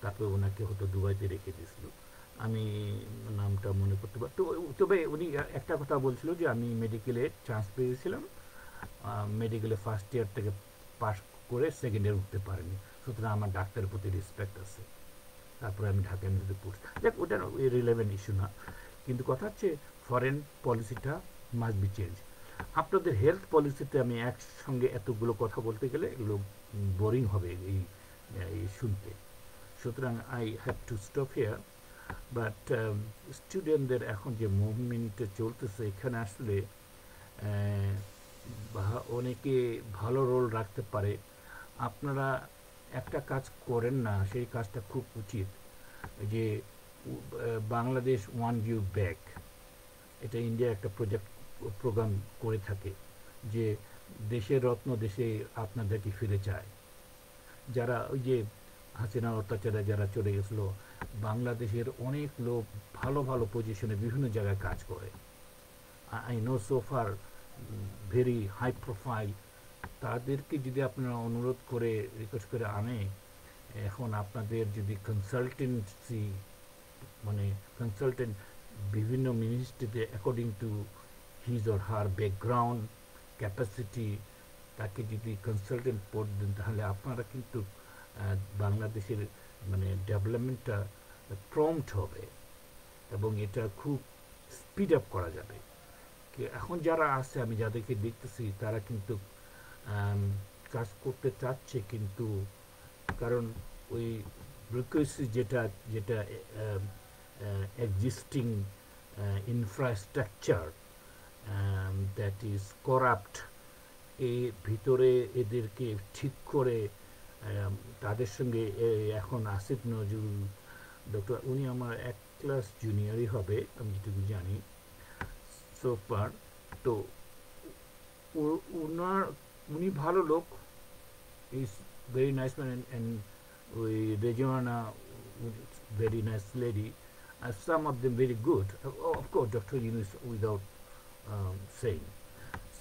S1: তারপরে ওনাকে হয়তো দুবাইতে রেখে দিয়েছিল, আমি নামটা মনে করতে পারি। তো তবে উনি একটা কথা বলছিল যে আমি মেডিকেলে চান্স পেয়েছিলাম, মেডিকেলে ফার্স্ট ইয়ার থেকে পাস করে সেকেন্ড ইয়ার উঠতে পারিনি, সুতরাং আমার ডাক্তারের প্রতি রেসপেক্ট আছে। তারপরে আমি ঢাকা ইউনিভার্সিটি পড়ছি, দেখ ওটা রিলেভেন্ট ইস্যু না, কিন্তু কথা হচ্ছে ফরেন পলিসিটা মাস্ট বি চেঞ্জ। আপনাদের হেলথ পলিসিতে আমি একসঙ্গে এতগুলো কথা বলতে গেলে এগুলো বোরিং হবে এই শুনতে, সুতরাং I have to stop here. But স্টুডেন্টদের এখন যে মুভমেন্টে চলতেছে, এখানে আসলে অনেকে ভালো রোল রাখতে পারে। আপনারা একটা কাজ করেন না, সেই কাজটা খুব উচিত, যে বাংলাদেশ ওয়ান ভিউ ব্যাক, এটা ইন্ডিয়া একটা প্রোগ্রাম করে থাকে, যে দেশের রত্ন দেশে আপনাদেরকে ফিরে চায়। যারা ওই যে হাসিনার অত্যাচারে যারা চলে গেছিলো, বাংলাদেশের অনেক লোক ভালো ভালো পজিশনে বিভিন্ন জায়গায় কাজ করে, I know so far very high profile. তাদেরকে যদি আপনারা অনুরোধ করে রিকোয়েস্ট করে আনে, এখন আপনাদের যদি কনসালটেন্সি মানে কনসালটেন্ট বিভিন্ন মিনিস্ট্রিতে according to his or her background capacity, তাকে যদি কনসালটেন্ট পোস্ট দেন, তাহলে আপনারা কিন্তু বাংলাদেশের মানে ডেভেলপমেন্টটা প্রম্পট হবে, এবং এটা খুব স্পিড আপ করা যাবে। এখন যারা আছে আমি যাদেরকে দেখতেছি তারা কিন্তু কাজ করতে চাচ্ছে, কিন্তু কারণ ওই বিউরোক্রেসি যেটা যেটা existing infrastructure that is corrupt, এর ভিতরে এদেরকে ঠিক করে তাদের সঙ্গে এখন আসিফ নজরুল ডক্টর, উনি আমার এক ক্লাস জুনিয়রই হবে আমি যেটুকু জানি সোফার। তো উনার উনি ভালো লোক, is very nice man, and ওই Rezwana very nice lady, some of them very good. Of course, Dr. Yunus without saying.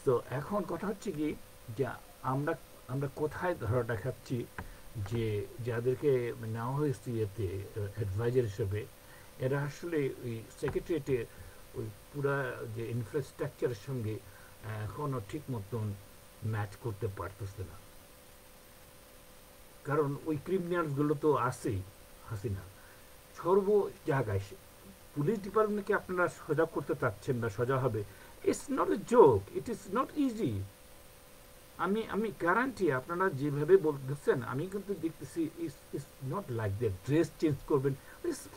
S1: So এখন কথা হচ্ছে কি যে আমরা আমরা কোথায় ধরাটা খাচ্ছি যে যাদেরকে নেওয়া হয়েছে এতে অ্যাডভাইজার হিসেবে, এরা আসলে ওই সেক্রেটারিয়েটে ওই পুরা যে ইনফ্রাস্ট্রাকচারের সঙ্গে এখনও ঠিক মতন ম্যাচ করতে পারতেছে না। কারণ ওই ক্রিমিনালসগুলো তো আছেই, হাসিনা সর্ব জায়গায়। পুলিশ ডিপার্টমেন্টকে আপনারা সজাগ করতে চাচ্ছেন না, সজাগ হবে, it's not a joke, it is not easy. আমি গ্যারান্টি আপনারা যেভাবে বলতেছেন আমি কিন্তু দেখতেছি it's not like that. Dress change করবেন,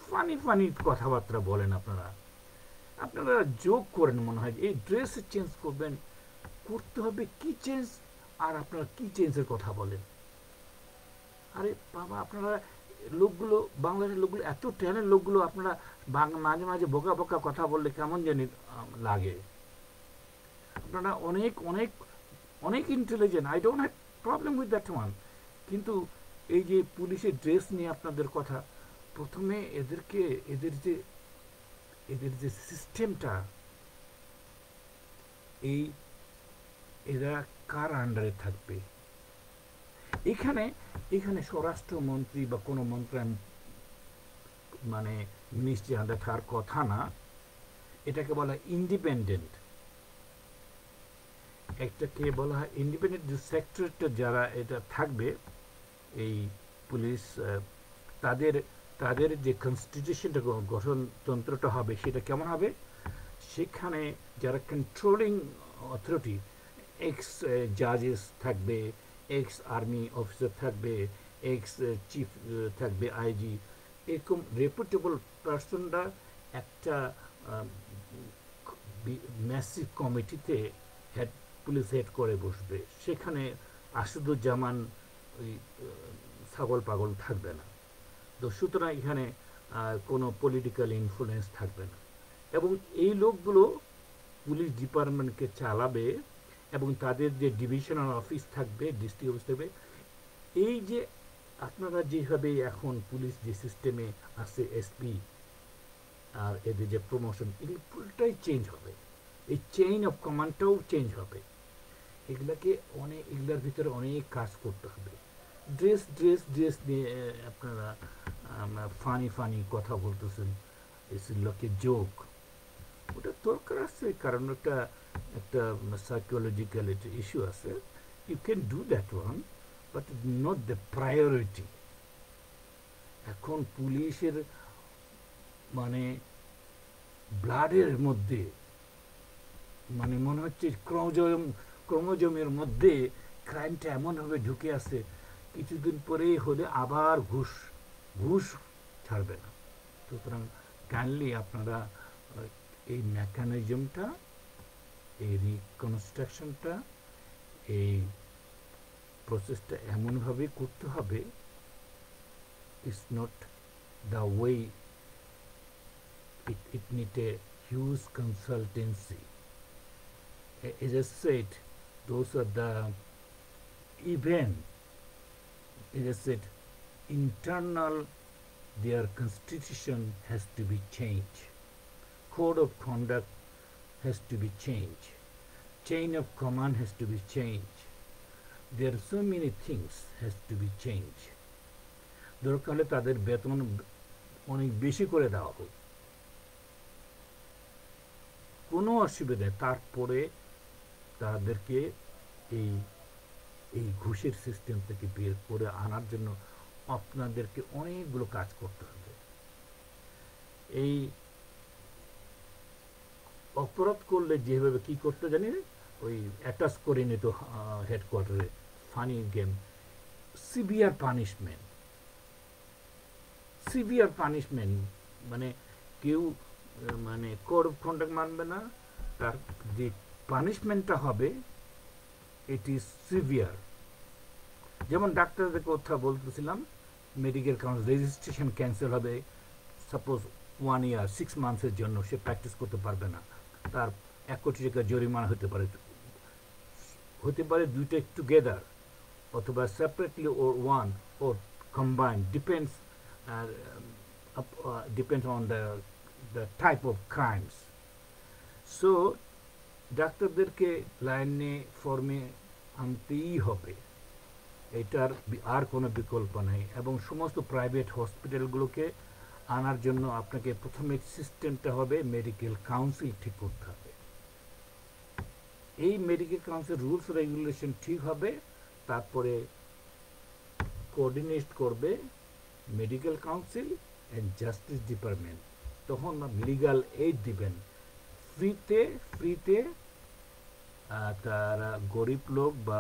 S1: ফানি ফানি কথাবার্তা বলেন আপনারা, আপনারা জোক করেন মনে হয় এই ড্রেস চেঞ্জ করবেন, করতে হবে কি চেঞ্জ, আর আপনারা কি চেঞ্জের কথা বলেন। আরে বাবা, আপনারা লোকগুলো, বাংলাদেশের লোকগুলো এত ট্যালেন্ট লোকগুলো, আপনারা মাঝে মাঝে বোকা বোকা কথা বললে কেমন জানি লাগে। আপনারা অনেক অনেক অনেক intelligent, I don't have problem with that one. কিন্তু এই যে পুলিশের ড্রেস নিয়ে আপনাদের কথা, প্রথমে এদেরকে এদের যে সিস্টেমটা, এই এরা কার আন্ডারে থাকবে? এখানে এখানে স্বরাষ্ট্রমন্ত্রী বা কোনো মন্ত্রী মানে মিনিস্ট্রি আন্ডারে থাকার কথা না, এটাকে বলা হয় ইন্ডিপেন্ডেন্ট। একটাকে বলা হয় ইন্ডিপেন্ডেন্ট। যে সেক্টরটা যারা এটা থাকবে এই পুলিশ, তাদের তাদের যে কনস্টিটিউশনটা গঠনতন্ত্রটা হবে সেটা কেমন হবে? সেখানে যারা কন্ট্রোলিং অথরিটি, এক্স জাজেস থাকবে, এক্স আর্মি অফিসার থাকবে, এক্স চিফ থাকবে, আইজি, এরকম রেপুটেবল পার্সনরা একটা ম্যাসিভ কমিটিতে হেড, পুলিশ হেড করে বসবে। সেখানে আসাদুজ্জামান ওই ছাগল পাগল থাকবে না। তো সুতরাং এখানে কোনো পলিটিক্যাল ইনফ্লুয়েন্স থাকবে না, এবং এই লোকগুলো পুলিশ ডিপার্টমেন্টকে চালাবে, এবং তাদের যে ডিভিশনাল অফিস থাকবে, ডিস্ট্রিক্ট অফিস থাকবে। এই যে আপনারা যেভাবে এখন পুলিশ যে সিস্টেমে আছে, এসপি আর এদের যে প্রমোশন, এগুলো পুরোটাই চেঞ্জ হবে। এই চেইন অফ কমান্ডটাও চেঞ্জ হবে। এগুলাকে এগুলার ভিতরে অনেক কাজ করতে হবে। ড্রেস ড্রেস ড্রেস নিয়ে আপনারা ফানি ফানি কথা বলতেছেন, এগুলোকে জোক, ওটা দরকার আছে, কারণ একটা একটা সাইকোলজিক্যাল একটা ইস্যু আছে। You can do that one, but not the priority. এখন পুলিশের মানে ব্লাডের মধ্যে, মানে মনে হচ্ছে ক্রোমোজোমের মধ্যে ক্রাইমটা এমনভাবে ঢুকে আছে, কিছুদিন পরেই হলে আবার ঘুষ ছাড়বে না। সুতরাং কাইন্ডলি আপনারা এই মেকানিজমটা, এই রিকনস্ট্রাকশনটা, এই প্রসেসটা এমনভাবে করতে হবে, it's not the way, it need a huge consultancy. As I said, those are the even, as I said, internal, their constitution has to be changed, code of conduct has to be changed, chain of command has to be changed. There are so many things has to be changed. দরকার হলে তাদের বেতন অনেক বেশি করে দেওয়া হোক, কোনো অসুবিধা নেই। তারপরে তাদেরকে এই এই ঘুষের সিস্টেম থেকে বের করে আনার জন্য আপনাদেরকে অনেকগুলো কাজ করতে হবে। এই অপরাধ করলে যেভাবে কি করতে জানি ওই অ্যাটাচ করে নিত হেডকোয়ার্টারে, funny game, severe punishment, severe punishment, মানে কেউ মানে কোড অফ কন্ডাক্ট মানবে না, তার যে পানিশমেন্টটা হবে ইট ইজ সিভিয়ার। যেমন ডাক্তারদের কথা বলতেছিলাম, মেডিকেল কাউন্সিল রেজিস্ট্রেশন ক্যান্সেল হবে, সাপোজ 1 ইয়ার 6 মান্থসের জন্য সে প্র্যাকটিস করতে পারবে না, তার 1 কোটি টাকা জরিমানা হতে পারে দুইটা টুগেদার, অথবা separately or one or combined, depends on the type of crimes. So ডাক্তারদেরকে লাইনে ফর্মে আনতেই হবে, এটার আর কোনো বিকল্প নেই। এবং সমস্ত প্রাইভেট হসপিটালগুলোকে আনার জন্য আপনাকে প্রথমে সিস্টেমটা হবে মেডিকেল কাউন্সিল ঠিক করতে হবে। এই মেডিকেল কাউন্সিল রুলস রেগুলেশন ঠিক হবে, তারপরে কোঅর্ডিনেট করবে medical council and justice department, তখন লিগাল এইড দিবেন ফ্রিতে। তারা গরিব লোক বা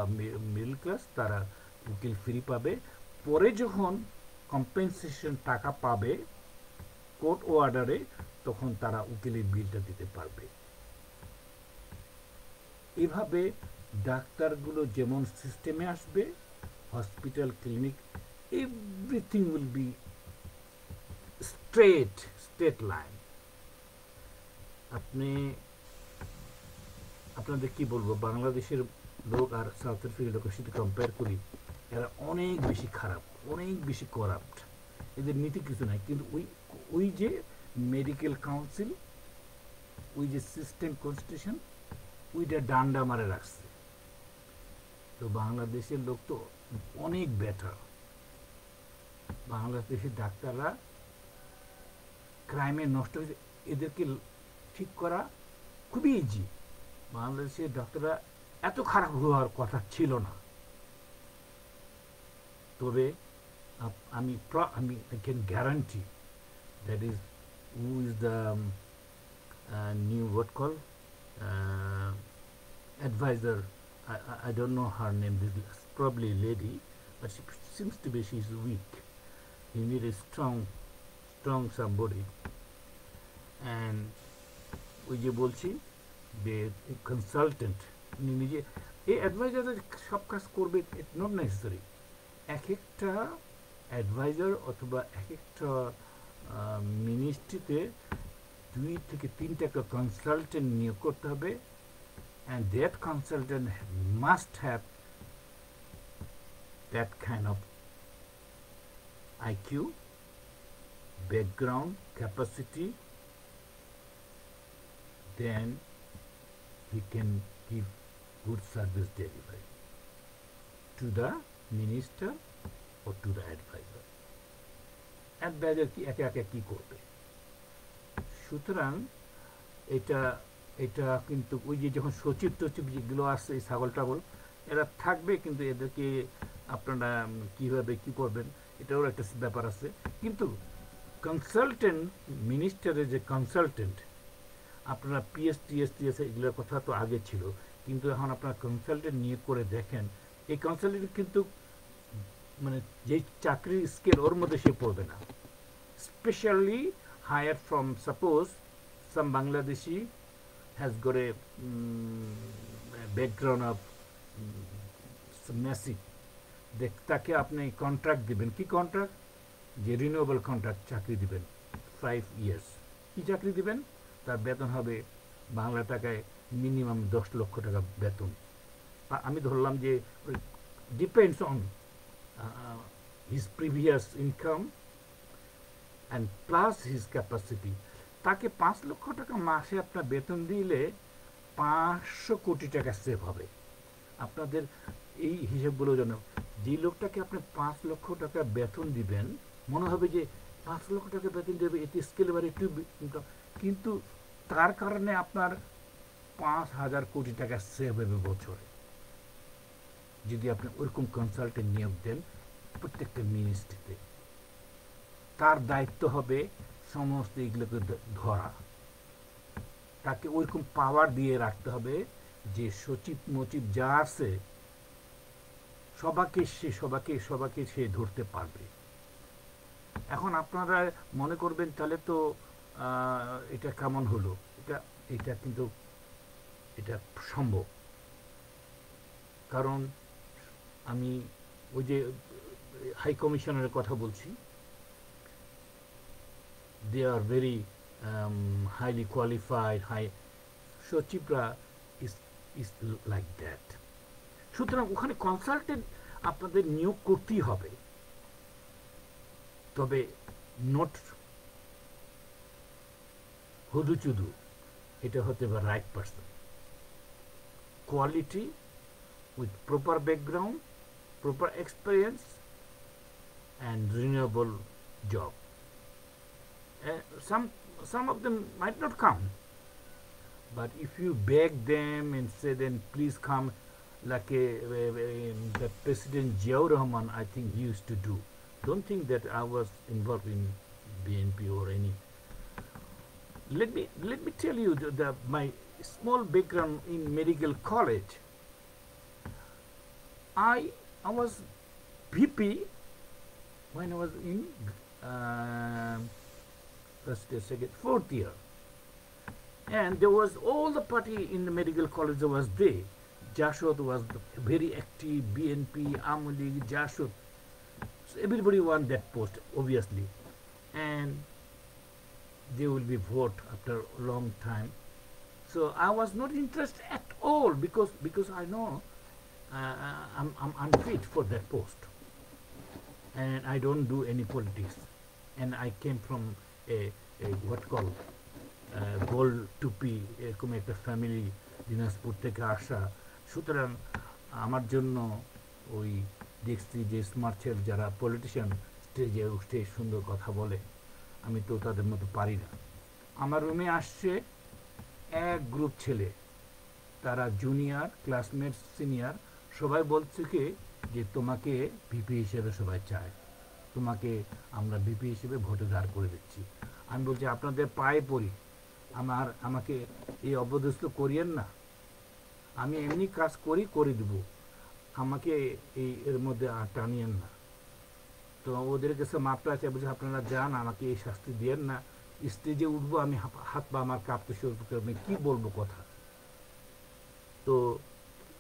S1: মিডল ক্লাস তারা উকিল ফ্রি পাবে। পরে যখন কম্পেনসেশন টাকা পাবে কোর্ট অর্ডারে, তখন তারা উকিলের বিলটা দিতে পারবে। এভাবে ডাক্তারগুলো যেমন সিস্টেমে আসবে, hospital clinic everything will be straight line. আপনাদের কি বলবো, বাংলাদেশের লোক আর সাউথ আফ্রিকার লোকের সাথে কম্পেয়ার করি, এরা অনেক বেশি খারাপ, অনেক বেশি করাপ্ট, এদের নীতি কিছু নাই। কিন্তু ওই যে মেডিকেল কাউন্সিল, ওই যে সিস্টেম কনস্টিটিউশন, ওইটা ডান্ডা মারে রাখছে। তো বাংলাদেশের লোক তো অনেক বেটার। বাংলাদেশের ডাক্তাররা ক্রাইমে নষ্ট হয়েছে, এদেরকে ঠিক করা খুবই ইজি। বাংলাদেশের ডাক্তাররা এত খারাপ হওয়ার কথা ছিল না। তবে আমি I can guarantee that is who is the new what called advisor, I don't know her name, this is probably a lady, but she seems to be, she's weak. You need a strong somebody. And ওই যে বলছি যে consultant নিজে এই adviser সব কাজ করবে, it not necessary. এক একটা অ্যাডভাইজার অথবা এক একটা মিনিস্ট্রিতে 2 থেকে 3টা কনসালটেন্ট নিয়োগ করতে হবে, and that consultant must have that kind of IQ, background, capacity, then he can give good service delivery to the minister or to the advisor. Advisor কি একা একা কি করবে? সুতরাং এটা কিন্তু ওই যে যখন সচিব টচিব যেগুলো আসছে, এই ছাগল টাগল এরা থাকবে, কিন্তু এদেরকে আপনারা কীভাবে কী করবেন এটাও একটা ব্যাপার আছে। কিন্তু কনসালটেন্ট, মিনিস্টারের যে কনসালটেন্ট, আপনারা পিএসটিএস এগুলোর কথা তো আগে ছিল, কিন্তু এখন আপনারা কনসালটেন্ট নিয়ে করে দেখেন, এই কনসালটেন্ট কিন্তু মানে যে চাকরির স্কেল ওর মধ্যে সে পড়বে না। Specially higher from suppose some Bangladeshi has got a background of massive, তাকে আপনি কন্ট্রাক্ট দিবেন, কি কন্ট্রাক্ট, যে রিনিউয়েবল কন্ট্রাক্ট চাকরি দিবেন 5 ইয়ার্স, কি চাকরি দিবেন, তার বেতন হবে বাংলা টাকায় মিনিমাম 10 লক্ষ টাকা বেতন। আমি ধরলাম যে depends on his previous income and plus his capacity. তাকে 5 লক্ষ টাকা মাসে আপনার বেতন দিলে 500 কোটি টাকা সেভ হবে। আপনাদের এই হিসাবগুলো যেন, যে লোকটাকে আপনি 5 লক্ষ টাকা বেতন দিবেন, মনে হবে যে 5 লক্ষ টাকা বেতন দেবে, এতে স্কেল বাড়ি একটু, কিন্তু তার কারণে আপনার 5,000 কোটি টাকা সেভ হবে বছরে, যদি আপনি ওরকম কনসালটেন্ট নিয়োগ দেন প্রত্যেকটা মিনিস্ট্রিতে। তার দায়িত্ব হবে সমস্ত এগুলোকে ধরা, তাকে ওইরকম পাওয়ার দিয়ে রাখতে হবে যে সচিব মচিব যা আছে সবাকে সে ধরতে পারবে। এখন আপনারা মনে করবেন তাহলে তো এটা কেমন হলো, এটা এটা কিন্তু এটা সম্ভব। কারণ আমি ওই যে হাই কমিশনারের কথা বলছি, they are very highly qualified, high সচিবরা is like that। সুতরাং ওখানে কনসালটেন্ট আপনাদের নিয়োগ করতেই হবে, তবে নোট হুদুচুদু, এটা হতে হবে right person, quality with proper background, proper experience and renewable job. Some of them might not come, but if you beg them and say then please come, like the President Ziaur Rahman I think he used to do. Don't think that I was involved in BNP or any. Let me tell you my small background in medical college. I was VP when I was in first year, second, fourth year, and there was all the party in the medical college was there. Jashod was very active, BNP, Amuli, Jashod. So everybody won that post, obviously, and they will be vote after a long time. So I was not interested at all because I know I'm unfit for that post, and I don't do any politics, and I came from a what called gold টুপি এরকম একটা family, Dinajpur থেকে আসা। সুতরাং আমার জন্য ওই দেখছি যে স্মার্ট ছেলে যারা পলিটিশিয়ান স্টেজে উঠে সুন্দর কথা বলে, আমি তো তাদের মতো পারি না। আমার রুমে আসছে এক গ্রুপ ছেলে, তারা জুনিয়র, ক্লাসমেট, সিনিয়র, সবাই বলছে কি যে তোমাকে ভিপি হিসেবে সবাই চায়, তোমাকে আমরা ভিপি হিসেবে ভোটে দাঁড় করে দিচ্ছি। আমি বলছি আপনাদের পায়ে পড়ি, আমাকে এই অবদস্থ করিয়েন না, আমি এমনি কাজ করে দেব, আমাকে এর মধ্যে আর টানিয়েন না। তো ওদের কাছে মাপটা আছে, বলছে আপনারা যান, আমাকে এই শাস্তি দিয়েন না, স্টেজে উঠবো আমি হাত পা আমার কাঁপতে শুরু করতে, আমি কী বলবো কথা। তো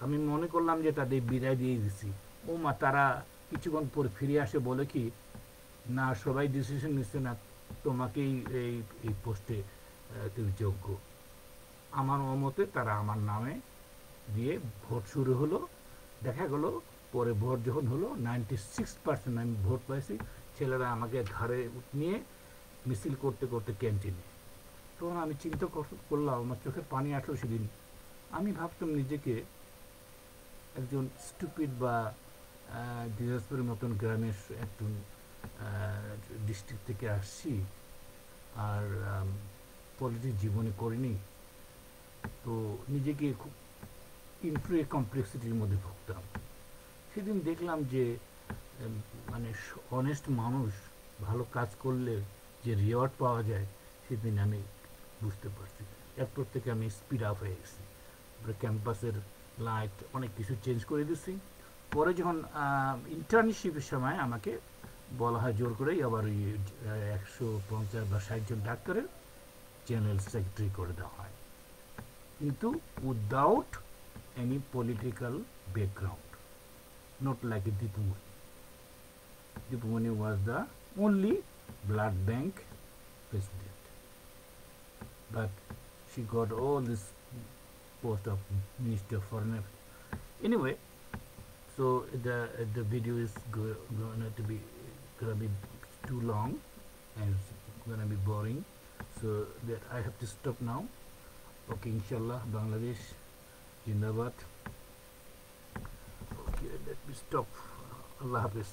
S1: আমি মনে করলাম যে তাদের বিদায় দিয়ে দিছি। ও মা, তারা কিছুক্ষণ পর ফিরে আসে, বলে কি না সবাই ডিসিশন নিচ্ছে না, তোমাকেই এই পোস্টে তুমি যোগ্য। আমার মতে তারা আমার নামে দিয়ে ভোট শুরু হলো। দেখা গেল পরে ভোট যখন হলো 96% আমি ভোট পাইছি। ছেলেরা আমাকে ঘাড়ে নিয়ে মিছিল করতে করতে ক্যান্টিনে। তখন আমি চিন্তা করলাম, আমার চোখে পানি আসলো সেদিন। আমি ভাবতাম নিজেকে একজন স্টুপিড বা দিনাজপুরের মতন গ্রামের একজন ডিস্ট্রিক্ট থেকে আসছি, আর পলিটিক্স জীবনে করিনি, তো নিজেকে খুব ইনফিরিয়র কমপ্লেক্সিটির মধ্যে ভুগতাম। সেদিন দেখলাম যে মানে অনেস্ট মানুষ ভালো কাজ করলে যে রিওয়ার্ড পাওয়া যায়, সেদিন আমি বুঝতে পারছি। এরপর থেকে আমি স্পিড আপ হয়ে গেছি, ক্যাম্পাসের লাইট অনেক কিছু চেঞ্জ করে দিচ্ছি। পরে যখন ইন্টার্নশিপের সময় আমাকে বলা হয় জোর করেই আবার ওই 150 বা 60 জন ডাক্তারের জেনারেল সেক্রেটারি করে দেওয়া হয়, কিন্তু without any political background, not like a Dipumani. Dipumani was the only blood bank president, but she got all this post of Minister of Foreign Affairs. Anyway, so the video is going to be too long and it's going to be boring, so that I have to stop now. Okay, inshallah, Bangladesh Zindabad. Okay, let me stop. Allah Hafiz.